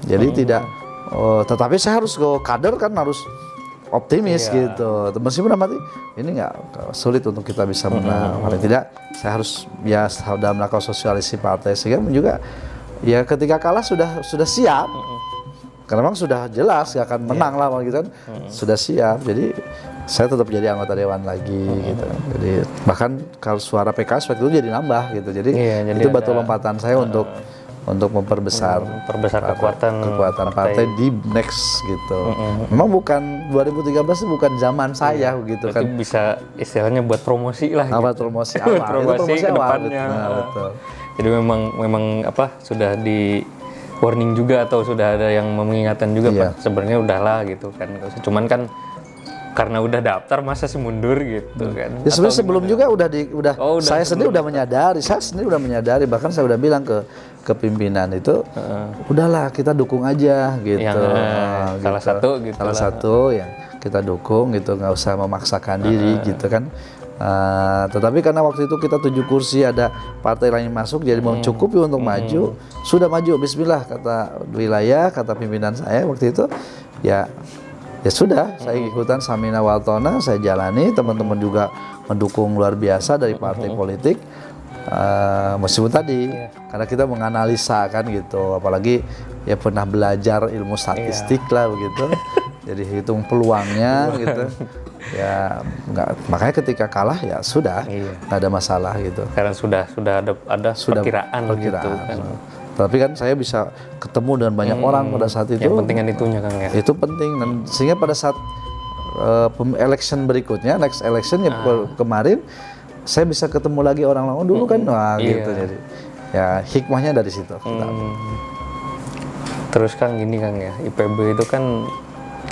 Jadi tidak tetapi saya harus ke kader kan harus optimis gitu. Meskipun amati ini nggak sulit untuk kita bisa menang. Paling tidak saya harus ya dalam rangka sosialisasi partai sehingga juga ya ketika kalah sudah siap. Karena memang sudah jelas gak akan menang lah gitu kan. Sudah siap. Jadi saya tetap jadi anggota dewan lagi gitu. Jadi bahkan kalau suara PKS waktu itu jadi nambah gitu. Jadi itu batu lompatan saya untuk memperbesar kekuatan partai di next gitu. Memang bukan 2013 itu bukan zaman saya gitu kan. Bisa istilahnya buat promosi lah. Promosi awal. promosi ke depannya. Betul. Jadi memang sudah di warning juga atau sudah ada yang mengingatkan juga Pak, sebenarnya udahlah gitu kan. Cuman kan karena udah daftar masa sih mundur gitu kan. Ya sebenarnya sebelum juga saya sendiri udah menyadari, bahkan saya udah bilang ke pimpinan itu udahlah kita dukung aja gitu. Salah satu yang kita dukung gitu, nggak usah memaksakan diri gitu kan. Tetapi karena waktu itu kita 7 kursi, ada partai lain masuk, jadi mencukupi untuk maju. Sudah maju, bismillah kata wilayah, kata pimpinan saya waktu itu. Ya sudah, saya ikutan Samina Waltona, saya jalani. Teman-teman juga mendukung luar biasa dari partai politik. Meskipun tadi, karena kita menganalisa kan gitu, apalagi ya pernah belajar ilmu statistik lah begitu. Jadi hitung peluangnya gitu. Ya nggak, makanya ketika kalah ya sudah nggak ada masalah gitu. Karena sudah ada perkiraan gitu kan. Tapi kan saya bisa ketemu dengan banyak orang pada saat itu. Yang penting kan itunya Kang ya. Itu penting dan sehingga pada saat election berikutnya, next election yang kemarin saya bisa ketemu lagi orang-orang dulu kan, gitu. Jadi ya hikmahnya dari situ. Terus Kang gini Kang ya, IPB itu kan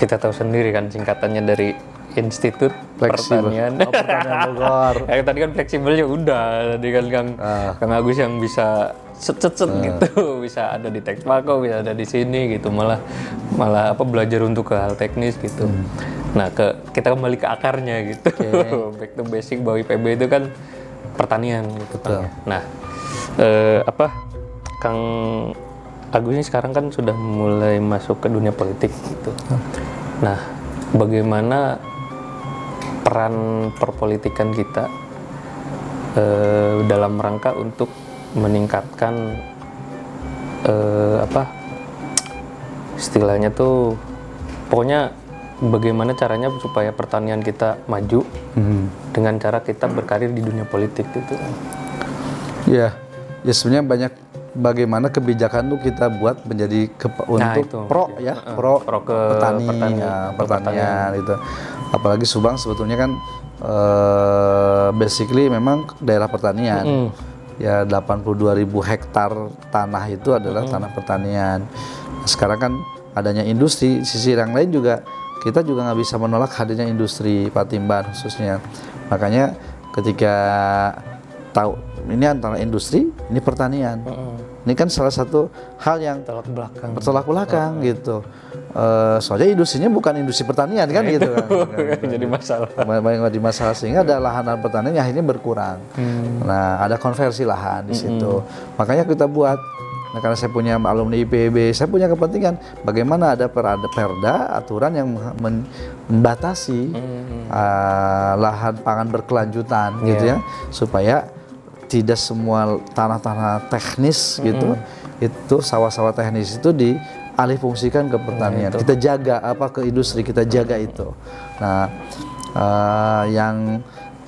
kita tahu sendiri kan singkatannya dari Institut Fleksibel. Pertanian. Oh, Pertanian Bogor. Tadi kan fleksibelnya udah, tadi kan Kang Agus yang bisa set gitu, bisa ada di Tekpako, bisa ada di sini gitu, malah belajar untuk ke hal teknis gitu. Nah, kita kembali ke akarnya gitu. Back to basic bahwa IPB itu kan pertanian gitu. Kang. Nah, Kang Agus ini sekarang kan sudah mulai masuk ke dunia politik gitu. Nah, bagaimana peran perpolitikan kita dalam rangka untuk meningkatkan istilahnya tuh, pokoknya bagaimana caranya supaya pertanian kita maju dengan cara kita berkarir di dunia politik gitu. Ya sebenarnya banyak bagaimana kebijakan tuh kita buat menjadi untuk pro ke pertanian itu. Apalagi Subang sebetulnya kan basically memang daerah pertanian. Ya 82.000 hektar tanah itu adalah tanah pertanian. Sekarang kan adanya industri, sisi yang lain juga kita juga nggak bisa menolak hadirnya industri Patimban khususnya. Makanya ketika tahu ini antara industri, ini pertanian. Ini kan salah satu hal yang bertolak belakang gitu. Soalnya industrinya bukan industri pertanian kan gitu kan. Jadi masalah. Banyak di masalah sehingga ada lahan pertanian yang akhirnya berkurang. Nah, ada konversi lahan di situ. Makanya kita buat. Nah, karena saya punya alumni IPB, saya punya kepentingan bagaimana ada perda aturan yang membatasi lahan pangan berkelanjutan gitu ya, supaya tidak semua tanah-tanah teknis gitu, itu sawah-sawah teknis itu dialih fungsikan ke pertanian. Kita jaga ke industri, kita jaga itu. Nah,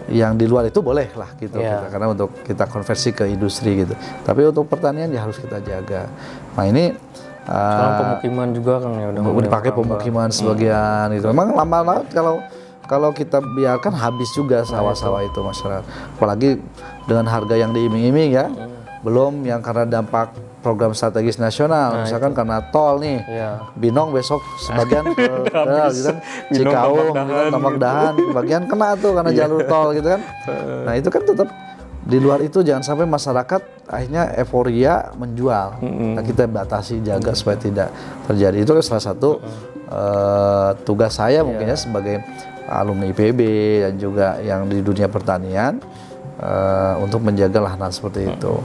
yang di luar itu boleh lah gitu, karena untuk kita konversi ke industri gitu. Tapi untuk pertanian ya harus kita jaga. Nah ini sekarang pemukiman juga kan ya udah dipakai pemukiman sebagian itu. Memang lama-lama kalau kita biarkan habis juga sawah-sawah itu masyarakat. Apalagi dengan harga yang diiming-iming ya. Belum yang karena dampak program strategis nasional, misalkan karena tol nih, Binong besok sebagian ke gitu kan, Cikaung, Tambak Dahan, bagian kena tuh karena jalur tol gitu kan. Nah itu kan tetap di luar itu jangan sampai masyarakat akhirnya euforia menjual. Nah kita batasi, jaga supaya tidak terjadi. Itu kan salah satu tugas saya mungkin ya sebagai alumni IPB dan juga yang di dunia pertanian. Untuk menjaga lahan seperti itu.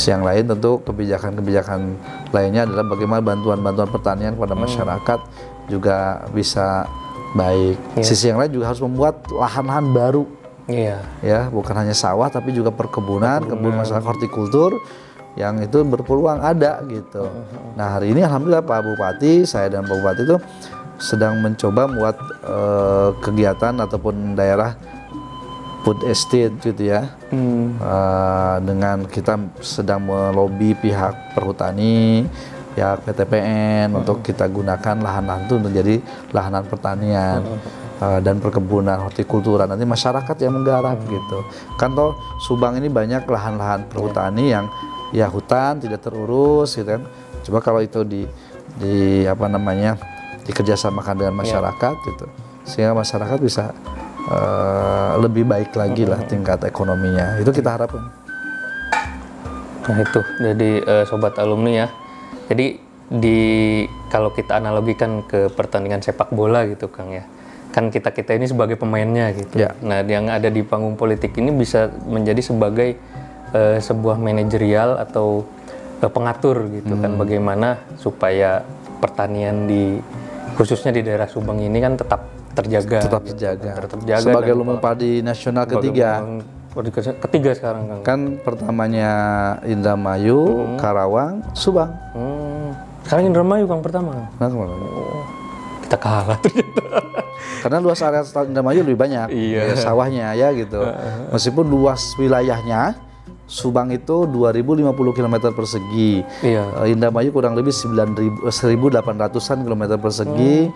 Yang lain tentu kebijakan-kebijakan lainnya adalah bagaimana bantuan-bantuan pertanian kepada masyarakat juga bisa baik. Sisi yang lain juga harus membuat lahan-lahan baru. Ya, bukan hanya sawah tapi juga perkebunan, kebun masyarakat hortikultur yang itu berpeluang ada gitu. Nah hari ini alhamdulillah Pak Bupati, saya dan Pak Bupati itu sedang mencoba membuat kegiatan ataupun daerah food estate gitu ya, dengan kita sedang melobi pihak perhutani, pihak PTPN untuk kita gunakan lahan-lahan itu menjadi lahan pertanian dan perkebunan hortikultura. Nanti masyarakat yang menggarap gitu. Kan toh Subang ini banyak lahan-lahan perhutani yang ya hutan tidak terurus gitu kan. Coba kalau itu dikerjasamakan dengan masyarakat gitu, sehingga masyarakat bisa lebih baik lagi lah tingkat ekonominya. Itu kita harapkan. Nah itu jadi sobat alumni ya. Jadi kalau kita analogikan ke pertandingan sepak bola gitu Kang ya, kan kita ini sebagai pemainnya gitu. Nah yang ada di panggung politik ini bisa menjadi sebagai sebuah manajerial atau pengatur gitu kan, bagaimana supaya pertanian khususnya di daerah Subang ini kan tetap terjaga. Sebagai lumbung padi nasional ketiga. Ketiga sekarang Kang. Kan pertamanya Indramayu, Karawang, Subang. Sekarang Indramayu Kang pertama. Nah, kita kalah ternyata. Karena luas area Indramayu lebih banyak sawahnya ya gitu. Meskipun luas wilayahnya Subang itu 2.050 km persegi, Indramayu kurang lebih 1.800-an km persegi,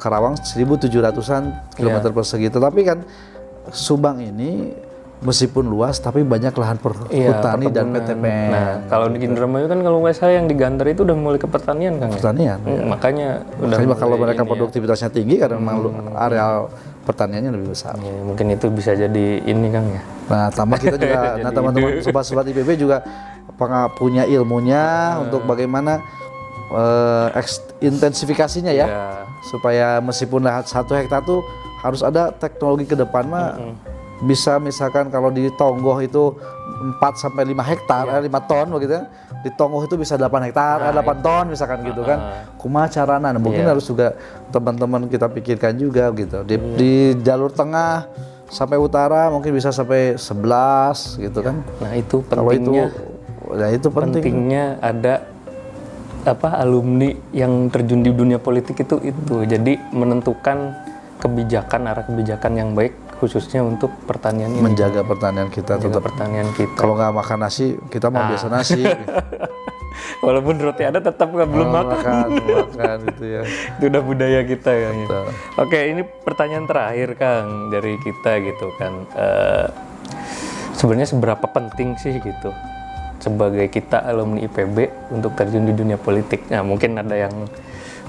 Karawang 1.700-an km persegi. Tetapi kan Subang ini meskipun luas tapi banyak lahan perhutani dan PTPN. Nah, kalau di Indramayu kan kalau nggak salah yang di Gantar itu udah mulai ke pertanian kan? Pertanian. Makanya udah Kalau mereka produktivitasnya tinggi karena memang areal pertaniannya lebih besar. Ya, mungkin itu bisa jadi ini Kang ya. Nah, tambah kita juga, nah teman-teman sobat-sobat IPB juga punya ilmunya untuk bagaimana intensifikasinya ya, supaya meskipun 1 hektar tuh harus ada teknologi ke depan mah. Bisa misalkan kalau di Tonggoh itu 4 sampai 5 hektar, 5 ton begitu ya. Di Tonggoh itu bisa 8 hektar, 8 ton misalkan gitu kan. Kumaha carana? Nah, mungkin harus juga teman-teman kita pikirkan juga gitu. Di jalur tengah sampai utara mungkin bisa sampai 11 gitu kan. Nah, itu pentingnya. Pentingnya ada alumni yang terjun di dunia politik itu. Jadi menentukan arah kebijakan yang baik khususnya untuk pertanian ini. Menjaga pertanian kita tetap. Pertanian kita. Kalau nggak makan nasi, kita mau biasa nasi. Walaupun roti ada tetap belum makan gitu ya. Itu udah budaya kita ya. Oke, ini pertanyaan terakhir Kang dari kita gitu kan. Sebenarnya seberapa penting sih gitu sebagai kita alumni IPB untuk terjun di dunia politik? Nah, mungkin ada yang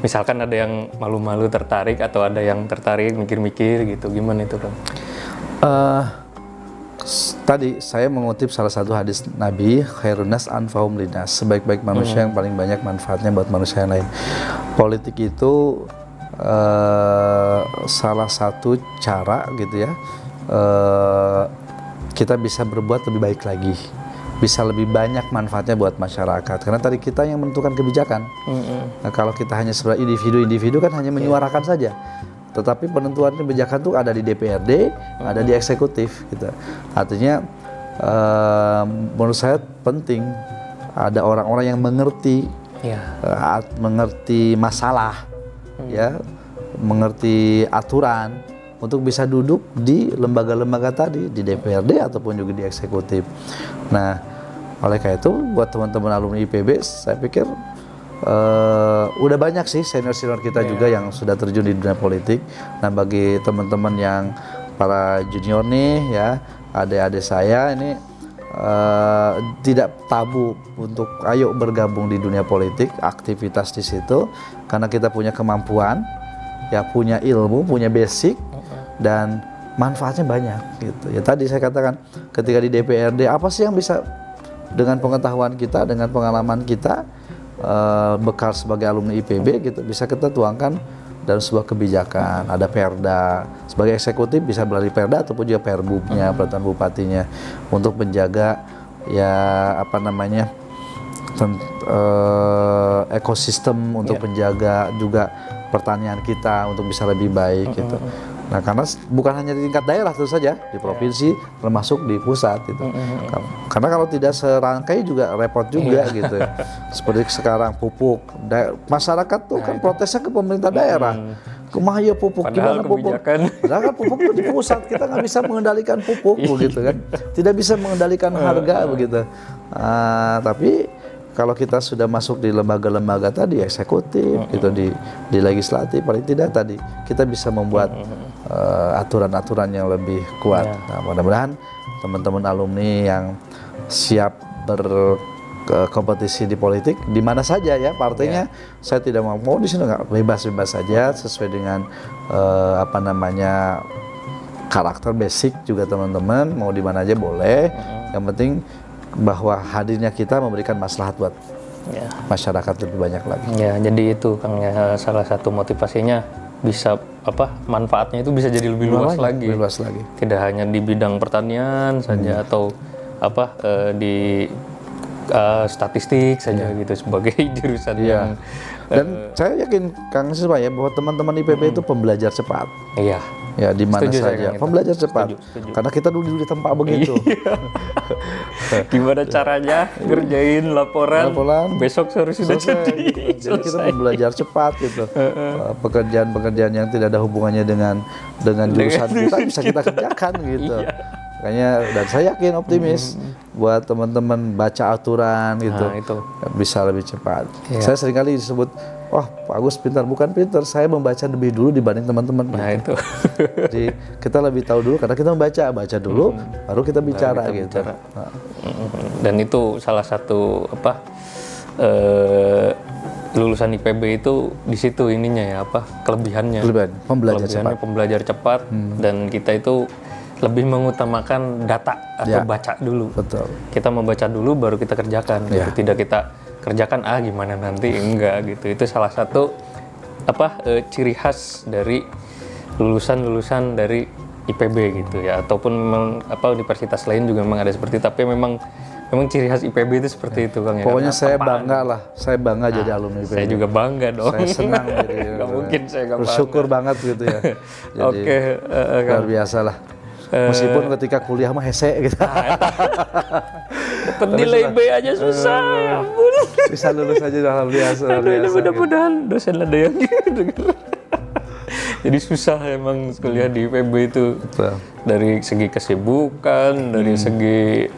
misalkan ada yang malu-malu tertarik atau ada yang tertarik mikir-mikir gitu, gimana itu Kang? Tadi saya mengutip salah satu hadis Nabi, khairun nas anfa'uhum linnas, sebaik-baik manusia yang paling banyak manfaatnya buat manusia yang lain. Politik itu salah satu cara gitu ya, kita bisa berbuat lebih baik lagi, bisa lebih banyak manfaatnya buat masyarakat. Karena tadi kita yang menentukan kebijakan. Nah, kalau kita hanya sebagai individu kan hanya menyuarakan saja. Tetapi penentuan kebijakan itu ada di DPRD, ada di eksekutif. Gitu. Artinya menurut saya penting ada orang-orang yang mengerti, mengerti masalah, ya, mengerti aturan untuk bisa duduk di lembaga-lembaga tadi, di DPRD ataupun juga di eksekutif. Nah, oleh karena itu buat teman-teman alumni IPB, saya pikir udah banyak sih senior-senior kita juga yang sudah terjun di dunia politik. Nah, bagi teman-teman yang para junior nih ya, adik-adik saya ini tidak tabu untuk ayo bergabung di dunia politik, aktivitas di situ, karena kita punya kemampuan, ya punya ilmu, punya basic, dan manfaatnya banyak gitu. Ya tadi saya katakan ketika di DPRD apa sih yang bisa dengan pengetahuan kita, dengan pengalaman kita, bekal sebagai alumni IPB gitu, bisa kita tuangkan dalam sebuah kebijakan. Ada perda, sebagai eksekutif bisa melalui perda ataupun juga perbubnya, peraturan bupatinya, untuk menjaga ya ekosistem, untuk menjaga juga pertanian kita untuk bisa lebih baik gitu. Nah, karena bukan hanya di tingkat daerah tentu saja, di provinsi termasuk di pusat gitu. Karena kalau tidak serangkai juga repot juga gitu. Seperti sekarang pupuk, masyarakat tuh kan protesnya ke pemerintah daerah. Kumaha ya pupuk, Padahal gimana pupuk? Padahal kan pupuk itu di pusat, kita nggak bisa mengendalikan pupuk begitu kan. Tidak bisa mengendalikan harga begitu. Tapi kalau kita sudah masuk di lembaga-lembaga tadi, eksekutif, gitu, di legislatif, paling tidak tadi kita bisa membuat aturan-aturan yang lebih kuat. Nah, mudah-mudahan teman-teman alumni yang siap berkompetisi di politik, di mana saja ya partainya, saya tidak mau di sini nggak, bebas-bebas saja sesuai dengan karakter basic juga teman-teman, mau di mana aja boleh. Yang penting bahwa hadirnya kita memberikan maslahat buat masyarakat lebih banyak lagi. Ya, jadi itu Kang ya, salah satu motivasinya bisa manfaatnya itu bisa jadi lebih luas lagi. Tidak hanya di bidang pertanian saja atau di statistik saja gitu sebagai jurusan yang dan saya yakin Kang Siswa ya bahwa teman-teman IPB itu pembelajar cepat. Iya. Ya, di mana saja pembelajar cepat. Setuju. Karena kita dulu di tempat begitu. Gimana caranya ngerjain laporan besok sore sudah jadi. Jadi kita belajar cepat gitu. Pekerjaan-pekerjaan yang tidak ada hubungannya dengan jurusan kita bisa kita kerjakan gitu. Makanya dan saya yakin optimis buat teman-teman baca aturan gitu Nah, itu. bisa lebih cepat. Iya. Saya seringkali disebut, wah Pak Agus pintar, bukan pintar, saya membaca lebih dulu dibanding teman-teman. Nah, itu. Jadi kita lebih tahu dulu karena kita baca dulu, baru kita bicara kita gitu. bicara. Nah, Dan itu salah satu lulusan IPB itu di situ ininya ya kelebihannya. Kelebihan, pembelajar Kelebihannya cepat. pembelajar cepat dan kita itu lebih mengutamakan data atau Ya. baca dulu. Betul. Kita membaca dulu baru kita kerjakan. Ya. Gitu. Tidak kita kerjakan gimana nanti enggak gitu. Itu salah satu ciri khas dari lulusan dari IPB gitu ya, ataupun memang universitas lain juga memang ada seperti itu, tapi memang ciri khas IPB itu seperti itu Kang ya. Pokoknya Karena saya tempaan. bangga lah, saya bangga jadi alumni IPB. Saya juga bangga dong. Saya senang jadi Nggak mungkin saya nggak bersyukur banget gitu ya. Jadi Oke, luar biasa lah. Meskipun ketika kuliah mah hese gitu. Nilai B aja susah, ya ampun. Bisa lulus aja luar biasa. Luar Aduh, ini biasa. mudah-mudahan dosen ada yang denger. Jadi susah emang kuliah di IPB itu. Betul. Dari segi kesibukan, dari segi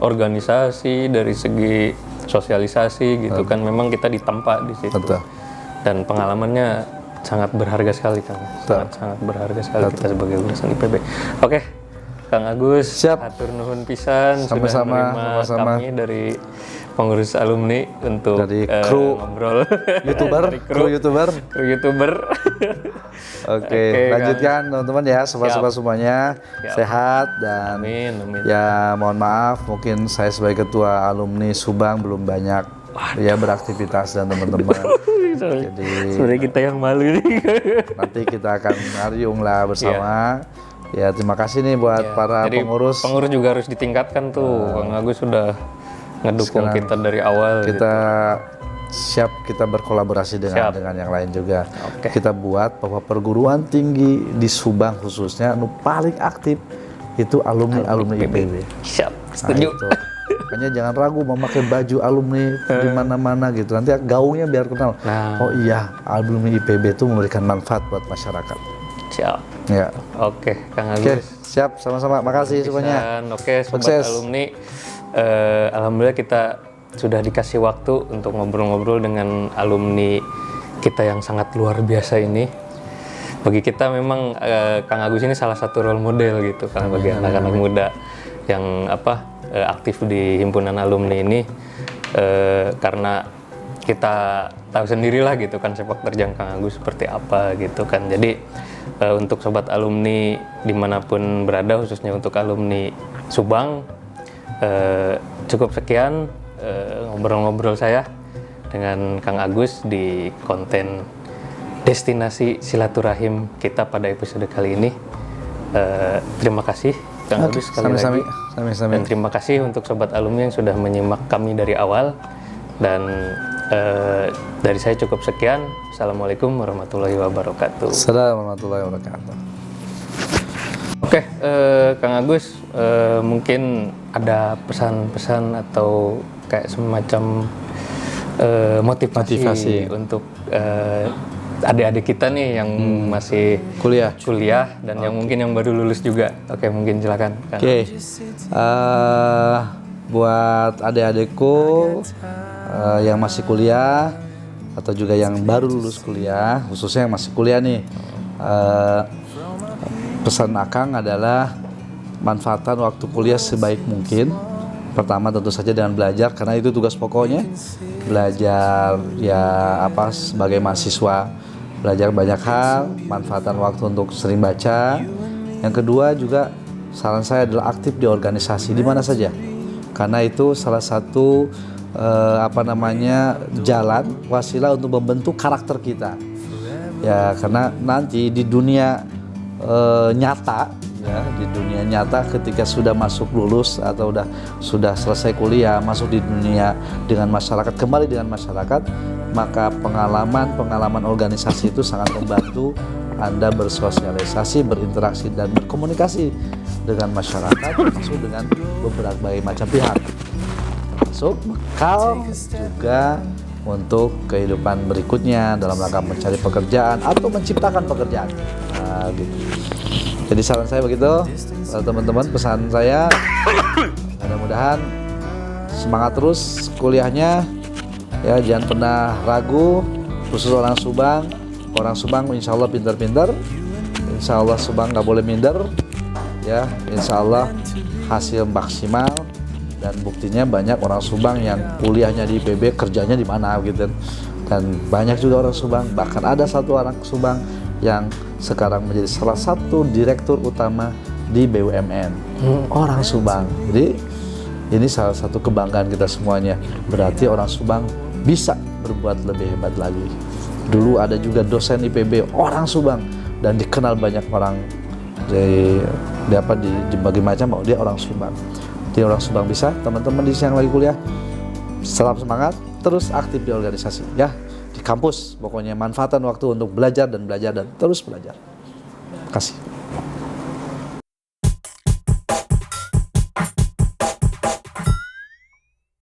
organisasi, dari segi sosialisasi gitu kan, memang kita ditempa di situ. Betul. Dan pengalamannya sangat berharga sekali Kang. Sangat berharga sekali kita sebagai lulusan IPB. Oke, Kang Agus, Siap. hatur nuhun pisan sudah Sama-sama, menerima sama-sama. kami dari pengurus alumni untuk Dari kru ngobrol. YouTuber, Dari kru YouTuber. kru YouTuber. Oke, lanjutkan teman-teman ya, sobat-sobat semuanya sehat dan Amin, amin. ya mohon maaf mungkin saya sebagai ketua alumni Subang belum banyak ya beraktivitas dan teman-teman. Jadi Sebenarnya kita yang malu nih. nanti kita akan ngariung lah bersama. Ya terima kasih nih buat para Jadi pengurus. pengurus juga harus ditingkatkan tuh. Kang Agus sudah ngedukung kita dari awal. Kita siap kita berkolaborasi dengan yang lain juga. Oke. Kita buat bahwa perguruan tinggi di Subang khususnya paling aktif itu alumni IPB. Siap, Nah, setuju. itu. Makanya jangan ragu memakai baju alumni di mana-mana gitu. Nanti gaungnya biar kenal. Nah. Oh iya, alumni IPB itu memberikan manfaat buat masyarakat. Siap. Ya. Oke, Kang Oke, Agus. siap sama-sama. Makasih semuanya. Dan oke, sobat Sukses. alumni. Alhamdulillah kita sudah dikasih waktu untuk ngobrol-ngobrol dengan alumni kita yang sangat luar biasa ini. Bagi kita memang Kang Agus ini salah satu role model gitu kan bagi anak-anak muda yang aktif di himpunan alumni ini, karena kita tahu sendirilah gitu kan sepak terjang Kang Agus seperti apa gitu kan. Jadi untuk sobat alumni dimanapun berada, khususnya untuk alumni Subang, cukup sekian ngobrol-ngobrol saya dengan Kang Agus di konten destinasi silaturahim kita pada episode kali ini. Terima kasih Kang Agus sekali lagi. Sami-sami. Dan terima kasih untuk sobat alumni yang sudah menyimak kami dari awal. Dan dari saya cukup sekian. Assalamualaikum warahmatullahi wabarakatuh. Assalamualaikum warahmatullahi wabarakatuh. Oke, Kang Agus, mungkin ada pesan-pesan atau kayak semacam motivasi untuk adik-adik kita nih yang masih Kuliah. dan yang mungkin yang baru lulus juga. Oke, mungkin silakan. Kang. Oke. Buat adik-adikku yang masih kuliah atau juga yang baru lulus kuliah, khususnya yang masih kuliah nih, pesan Akang adalah manfaatkan waktu kuliah sebaik mungkin. Pertama tentu saja dengan belajar, karena itu tugas pokoknya. Belajar ya sebagai mahasiswa, belajar banyak hal, manfaatkan waktu untuk sering baca. Yang kedua juga saran saya adalah aktif di organisasi di mana saja, karena itu salah satu jalan wasilah untuk membentuk karakter kita. Ya karena nanti di dunia nyata, ya di dunia nyata ketika sudah masuk lulus atau sudah selesai kuliah, masuk di dunia dengan masyarakat, kembali dengan masyarakat, maka pengalaman organisasi itu sangat membantu Anda bersosialisasi, berinteraksi dan berkomunikasi dengan masyarakat, termasuk dengan beberapa macam pihak, termasuk bekal juga untuk kehidupan berikutnya dalam rangka mencari pekerjaan atau menciptakan pekerjaan. Nah, gitu. Jadi saran saya begitu, teman-teman, pesan saya, mudah-mudahan semangat terus kuliahnya, ya jangan pernah ragu, khusus orang Subang. Orang Subang insya Allah pintar-pintar, insya Allah Subang nggak boleh minder, ya insya Allah hasil maksimal. Dan buktinya banyak orang Subang yang kuliahnya di IPB, kerjanya di mana gitu. Dan banyak juga orang Subang, bahkan ada satu orang Subang yang sekarang menjadi salah satu direktur utama di BUMN. Orang Subang. Jadi ini salah satu kebanggaan kita semuanya. Berarti orang Subang bisa berbuat lebih hebat lagi. Dulu ada juga dosen IPB orang Subang dan dikenal banyak orang di berbagai macam, dia orang Subang. Jadi orang Subang bisa, teman-teman di sini yang lagi kuliah, selalu semangat, terus aktif di organisasi, ya di kampus. Pokoknya manfaatkan waktu untuk belajar dan terus belajar. Terima kasih.